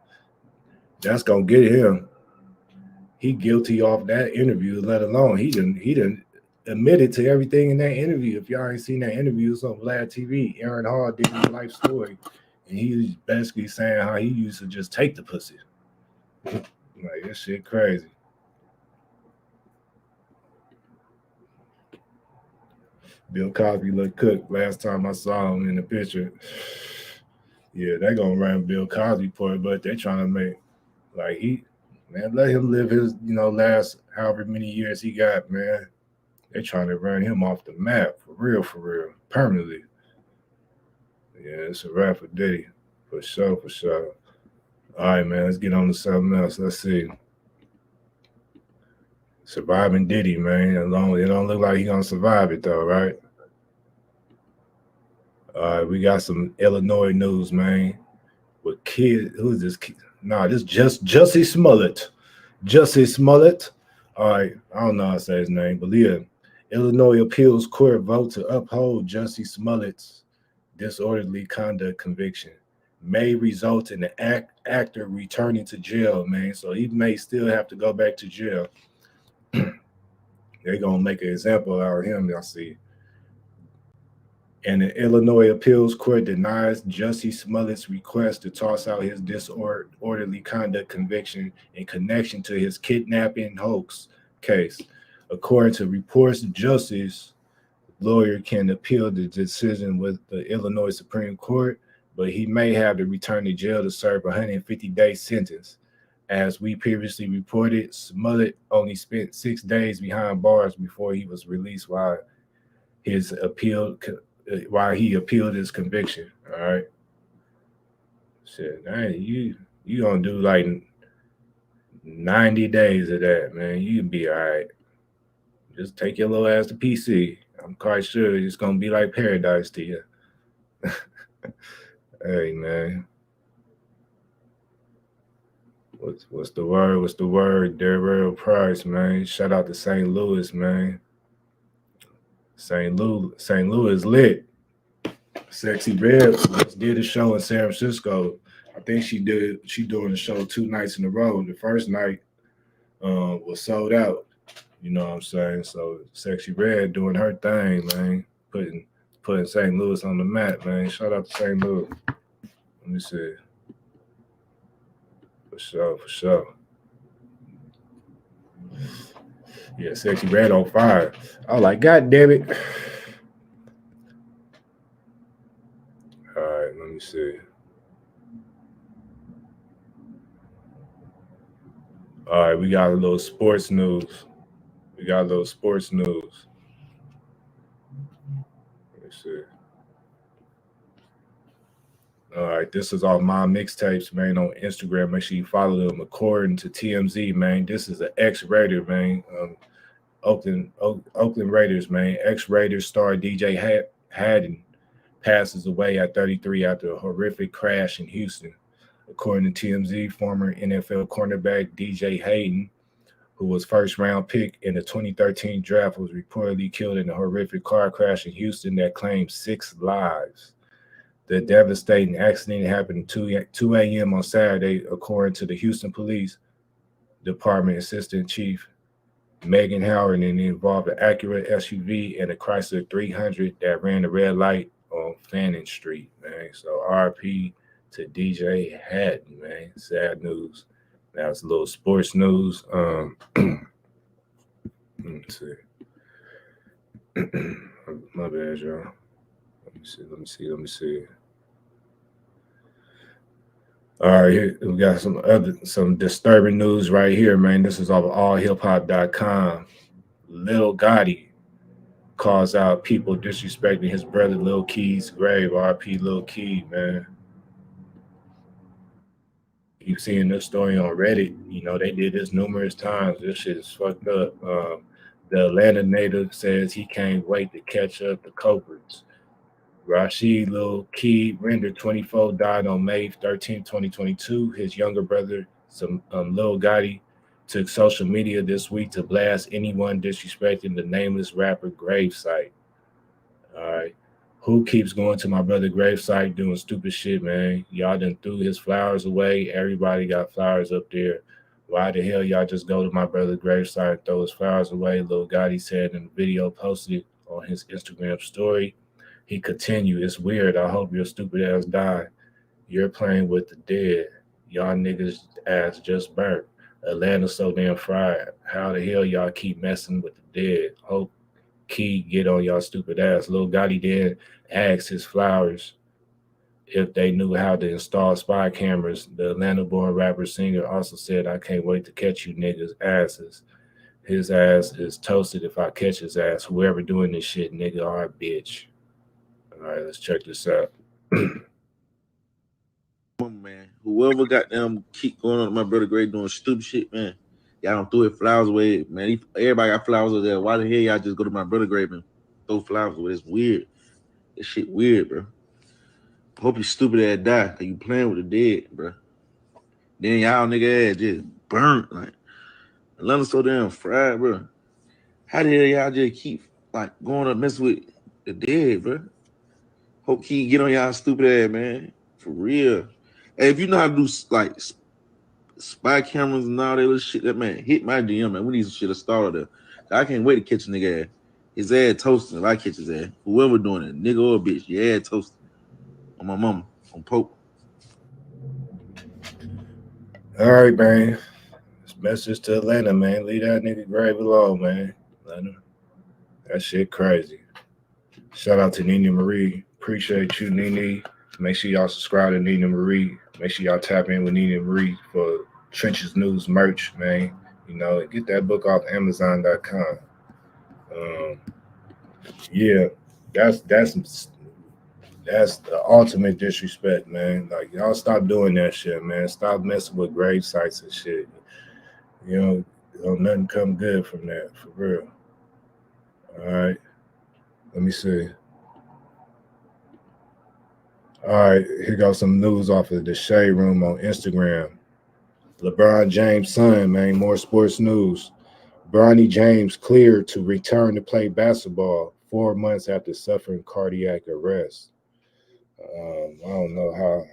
get him. He guilty off that interview, let alone he didn't admitted to everything in that interview. If y'all ain't seen that interview, it's on Vlad TV. Aaron Hall did his life story, and he was basically saying how he used to just take the pussy. Like, this shit crazy. Bill Cosby looked cooked last time I saw him in the picture. Yeah, they gonna run Bill Cosby for it, but they trying to make like let him live his, last however many years he got, man. They trying to run him off the map for real, permanently. Yeah, it's a wrap for Diddy, for sure. All right, man, let's get on to something else. Let's see. Surviving Diddy, man. It don't look like he gonna survive it though, right? All right, we got some Illinois news, man. With kid, who is this kid? Nah, this just Jussie Smollett. Jussie Smollett. All right, I don't know how to say his name, but yeah. Illinois appeals court vote to uphold Jussie Smollett's disorderly conduct conviction. May result in the actor returning to jail, man. So he may still have to go back to jail. They're gonna make an example out of him, I see. And the Illinois appeals court denies Jussie Smollett's request to toss out his disorderly conduct conviction in connection to his kidnapping hoax case. According to reports, Jussie's lawyer can appeal the decision with the Illinois Supreme Court, but he may have to return to jail to serve a 150-day sentence. As we previously reported, Smollett only spent 6 days behind bars before he was released while he appealed his conviction. All right. Shit, man, you gonna do like 90 days of that, man. You be all right. Just take your little ass to PC. I'm quite sure it's gonna be like paradise to you. Hey, man. What's the word? What's the word? Darrell Price, man. Shout out to St. Louis, man. St. Louis lit. Sexy Red did a show in San Francisco. I think she doing the show 2 nights in a row. The first night was sold out. You know what I'm saying? So Sexy Red doing her thing, man. Putting St. Louis on the map, man. Shout out to St. Louis. Let me see. For sure. Yeah, Sexy Red on fire. I was like, God damn it. All right, let me see. All right, we got a little sports news. We got a little sports news. Let me see. All right, this is all my mixtapes, man, on Instagram. Make sure you follow them. According to TMZ, man, this is an ex-Raider, man. Oakland Raiders, man. Ex-Raiders star DJ Haddon passes away at 33 after a horrific crash in Houston. According to TMZ, former NFL cornerback DJ Hayden, who was first-round pick in the 2013 draft, was reportedly killed in a horrific car crash in Houston that claimed 6 lives. The devastating accident happened at 2 a.m. on Saturday, according to the Houston Police Department Assistant Chief Megan Howard, and it involved an Acura SUV and a Chrysler 300 that ran the red light on Fannin Street, man. So RP to DJ Haddon, man. Sad news. Now it's a little sports news. Let me see. My bad, y'all. Let me see. All right, here we got some disturbing news right here, man. This is off of allhiphop.com. Lil Gotti calls out people disrespecting his brother Lil Key's grave. RP Lil Key, man. You've seen this story on Reddit. You know, they did this numerous times. This shit is fucked up. The Atlanta native says he can't wait to catch up the culprits. Rashid Lil Key, rendered 24, died on May 13, 2022. His younger brother, Lil Gotti, took social media this week to blast anyone disrespecting the nameless rapper gravesite. All right. Who keeps going to my brother gravesite doing stupid shit, man? Y'all done threw his flowers away. Everybody got flowers up there. Why the hell y'all just go to my brother gravesite and throw his flowers away? Lil Gotti said in a video posted on his Instagram story. He continued, it's weird. I hope your stupid ass died. You're playing with the dead. Y'all niggas ass just burnt. Atlanta's so damn fried. How the hell y'all keep messing with the dead? Hope Key get on y'all stupid ass. Lil Gotti then asked his flowers if they knew how to install spy cameras. The Atlanta-born rapper singer also said, I can't wait to catch you niggas' asses. His ass is toasted if I catch his ass. Whoever doing this shit, nigga, are a bitch. All right, let's check this out. Man, whoever got them keep going on my brother grave doing stupid shit, man. Y'all don't throw it flowers away, man. Everybody got flowers over there. Why the hell y'all just go to my brother grave and throw flowers away? It's weird. This shit weird, bro. Hope you stupid ass die because you playing with the dead, bro. Then y'all nigga ass just burnt. Like, Atlanta's so damn fried, bro. How the hell y'all just keep like going up messing with the dead, bro? Hope Key get on y'all stupid ass, man. For real. Hey, if you know how to do like spy cameras and all that little shit, that man hit my DM, man. We need some shit to start there. I can't wait to catch a nigga ass. His ass toasting if I catch his ass. Whoever doing it, nigga or bitch, your ass toasting. On my mama, on Pope. All right, man. This message to Atlanta, man. Leave that nigga grave alone, man. Atlanta. That shit crazy. Shout out to Nina Marie. Appreciate you, Nene. Make sure y'all subscribe to Nina Marie. Make sure y'all tap in with Nina Marie for Trenches News merch, man. You know, get that book off Amazon.com. Yeah, that's the ultimate disrespect, man. Like, y'all stop doing that shit, man. Stop messing with grave sites and shit. You know, nothing come good from that, for real. All right. Let me see. All right, here goes some news off of the Shade Room on Instagram. LeBron James' son, man, more sports news. Bronny James cleared to return to play basketball 4 months after suffering cardiac arrest. I don't know how.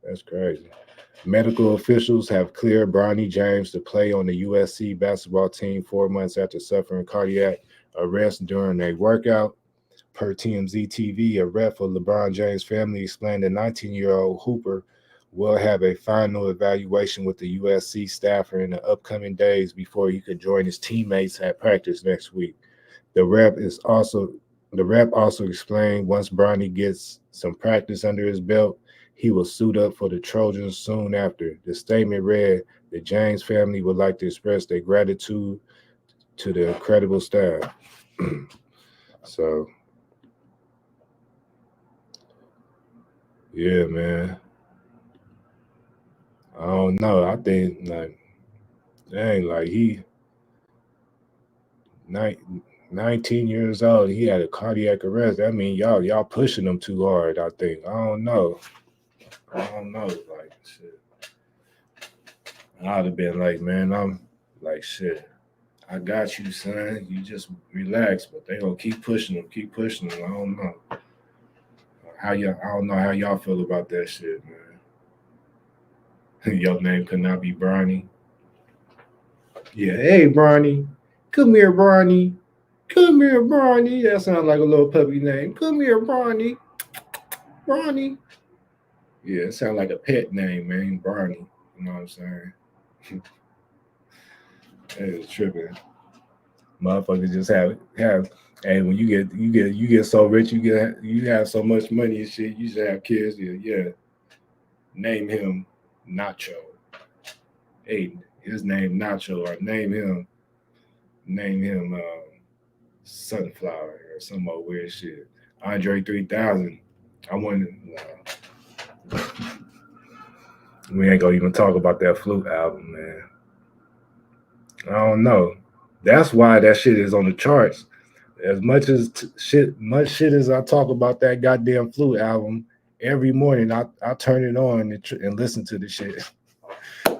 That's crazy. Medical officials have cleared Bronny James to play on the USC basketball team 4 months after suffering cardiac arrest during a workout. Per TMZ TV, a rep for LeBron James' family explained the 19-year-old Hooper will have a final evaluation with the USC staffer in the upcoming days before he could join his teammates at practice next week. The rep also explained once Bronny gets some practice under his belt, he will suit up for the Trojans soon after. The statement read, the James family would like to express their gratitude to the incredible staff. So, yeah, man. I don't know. I think like, dang, like he 19 years old, he had a cardiac arrest. That mean y'all pushing him too hard, I think. I don't know. Like shit. I'd have been like, man, I'm like shit. I got you, son. You just relax, but they gonna keep pushing him. I don't know. I don't know how y'all feel about that shit, man. Your name could not be Bronny. Yeah, hey Bronny. Come here, Bronny. Come here, Bronny. That sounds like a little puppy name. Come here, Bronny. Bronny. Yeah, it sounds like a pet name, man. Bronny. You know what I'm saying? It's tripping. Motherfuckers just have hey, when you get so rich, you have so much money and shit, you should have kids. Yeah. Name him Nacho. Hey, his name Nacho, or name him Sunflower or some more weird shit. Andre 3000. I wonder. We ain't gonna even talk about that Flute album, man. I don't know. That's why that shit is on the charts. As much as much shit as I talk about that goddamn Flute album, every morning I turn it on and listen to the shit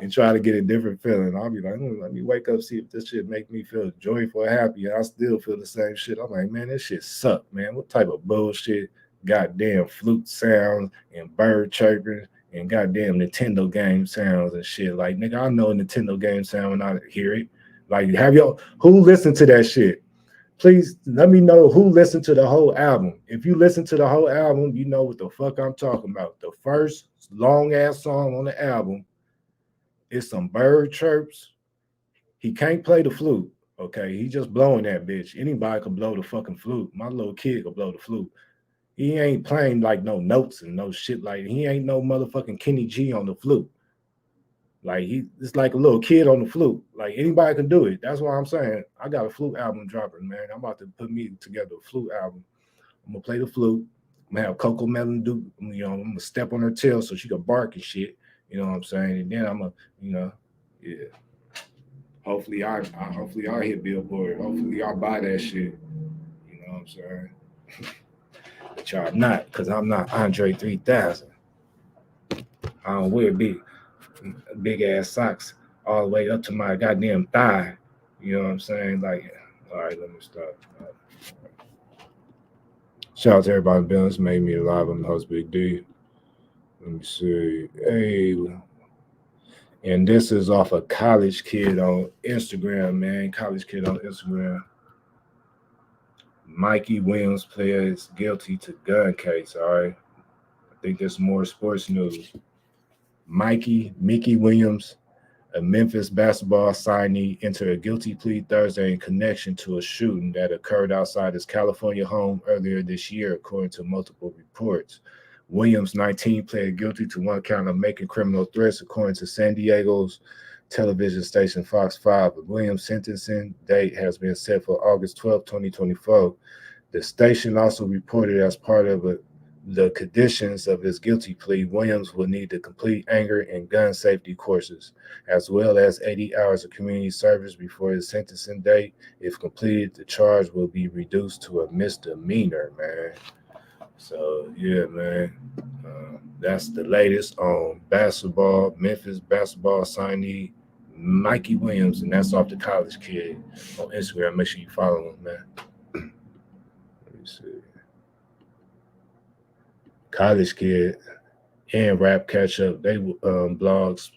and try to get a different feeling. I'll be like, let me wake up, see if this shit make me feel joyful, happy, and I still feel the same shit. I'm like, man, this shit suck, man. What type of bullshit? Goddamn flute sounds and bird chirping and goddamn Nintendo game sounds and shit. Like, nigga, I know a Nintendo game sound when I hear it. Like, who listened to that shit? Please let me know who listened to the whole album. If you listen to the whole album, you know what the fuck I'm talking about. The first long ass song on the album is some bird chirps. He can't play the flute. Okay, he just blowing that bitch. Anybody can blow the fucking flute. My little kid can blow the flute. He ain't playing like no notes and no shit. Like he ain't no motherfucking Kenny G on the flute. Like it's like a little kid on the flute. Like anybody can do it. That's why I'm saying I got a flute album dropping, man. I'm about to put me together a flute album. I'm gonna play the flute. I'm gonna have Coco Melon do, I'm gonna step on her tail so she can bark and shit. You know what I'm saying? And then I'm gonna, yeah. Hopefully I hit Billboard. Hopefully I buy that shit. You know what I'm saying? But y'all not, because I'm not Andre 3000. I don't wear big ass socks all the way up to my goddamn thigh. You know what I'm saying? Like, all right, let me stop. Shout out to everybody in business. Made me alive. I'm the host, Big D. Let me see. Hey. And this is off a college kid on Instagram, man. College kid on Instagram. Mikey Williams pleads guilty to gun case, all right? I think there's more sports news. Mickey Williams, a Memphis basketball signee, entered a guilty plea Thursday in connection to a shooting that occurred outside his California home earlier this year, according to multiple reports. Williams, 19, pled guilty to one count of making criminal threats, according to San Diego's television station Fox 5. Williams' sentencing date has been set for August 12, 2024. The station also reported as part of the conditions of his guilty plea, Williams will need to complete anger and gun safety courses, as well as 80 hours of community service before his sentencing date. If completed, the charge will be reduced to a misdemeanor, man. So, yeah, man, that's the latest on basketball, Memphis basketball signee, Mikey Williams, and that's off the college kid on Instagram. Make sure you follow him, man. Let me see. College kid and rap catch up. They blogs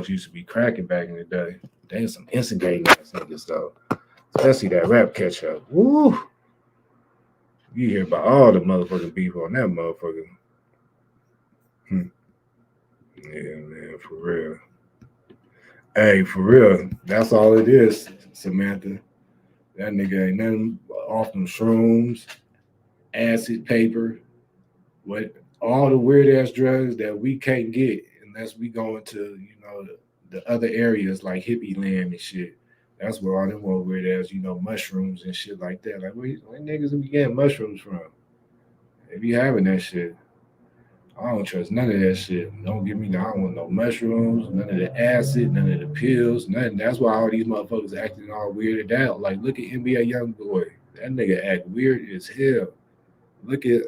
used to be cracking back in the day. They had some instigating niggas though, especially that rap catch up. Woo! You hear about all the motherfucking beef on that motherfucker. Yeah, man, for real. Hey, for real, that's all it is, Samantha. That nigga ain't nothing off them shrooms, acid paper, what all the weird ass drugs that we can't get unless we go into the other areas like hippie land and shit. That's where all them more weird ass, mushrooms and shit like that. Like, where niggas be getting mushrooms from? They be having that shit. I don't trust none of that shit. Don't give me, I don't want no mushrooms, none of the acid, none of the pills, nothing. That's why all these motherfuckers acting all weirded out. Like, look at NBA Youngboy. That nigga act weird as hell. Look at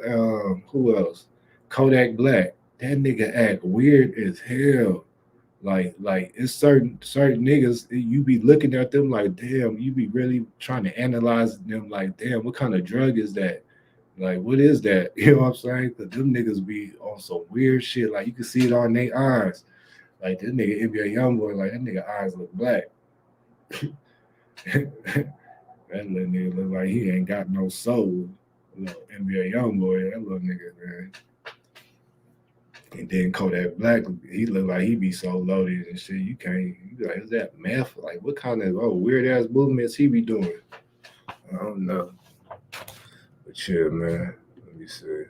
who else? Kodak Black. That nigga act weird as hell. Like it's certain niggas, you be looking at them like, damn, you be really trying to analyze them like, damn, what kind of drug is that? Like, what is that? You know what I'm saying? Because them niggas be on some weird shit. Like, you can see it on their eyes. Like, this nigga NBA Youngboy, like, that nigga eyes look black. That little nigga look like he ain't got no soul. Little NBA Youngboy, that little nigga, man. And then Kodak Black, he look like he be so loaded and shit. You be like, is that meth? Like, what kind of weird ass movements he be doing? I don't know. But yeah, man. Let me see.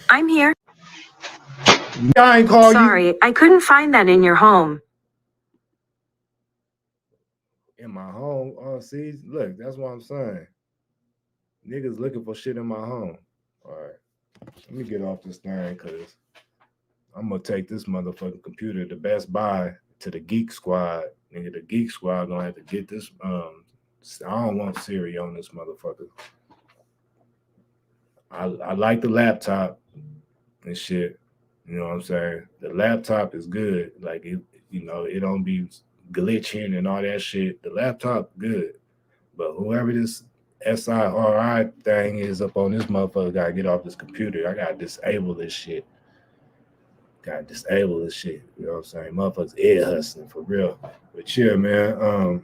I'm here. I ain't call you. Sorry, I couldn't find that in your home. In my home? Oh, see, look, that's what I'm saying. Niggas looking for shit in my home. All right. Let me get off this thing because I'm gonna take this motherfucking computer to Best Buy to the Geek Squad. Nigga, the Geek Squad gonna have to get this. I don't want Siri on this motherfucker. I like the laptop and shit. You know what I'm saying? The laptop is good. Like it don't be glitching and all that shit. The laptop good. But whoever this SIRI thing is up on this motherfucker gotta get off this computer. I gotta disable this shit. You know what I'm saying? Motherfuckers ear hustling for real. But yeah, man.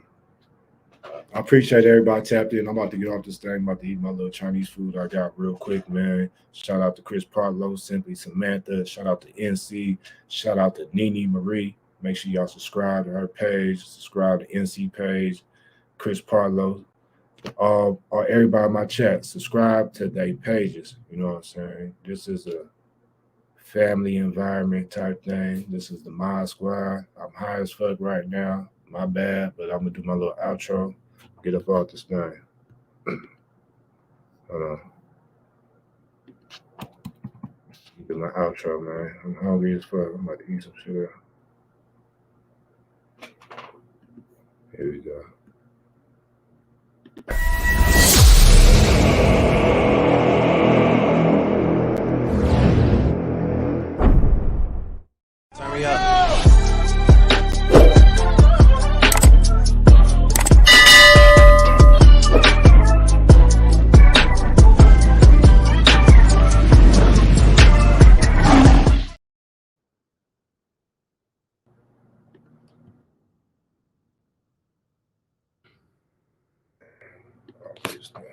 I appreciate everybody tapped in. I'm about to get off this thing. I'm about to eat my little Chinese food I got real quick, man. Shout out to Chris Partlow, Simply Samantha. Shout out to NC. Shout out to Nene Marie. Make sure y'all subscribe to her page. Subscribe to NC page. Chris Partlow. Or everybody in my chat. Subscribe to their pages. You know what I'm saying? This is a family environment type thing. This is the Mod Squad. I'm high as fuck right now. My bad, but I'm gonna do my little outro. Get up off this thing. Hold on. Do my outro, man. I'm hungry as fuck. I'm about to eat some shit up. Here we go. Turn me up. This thing.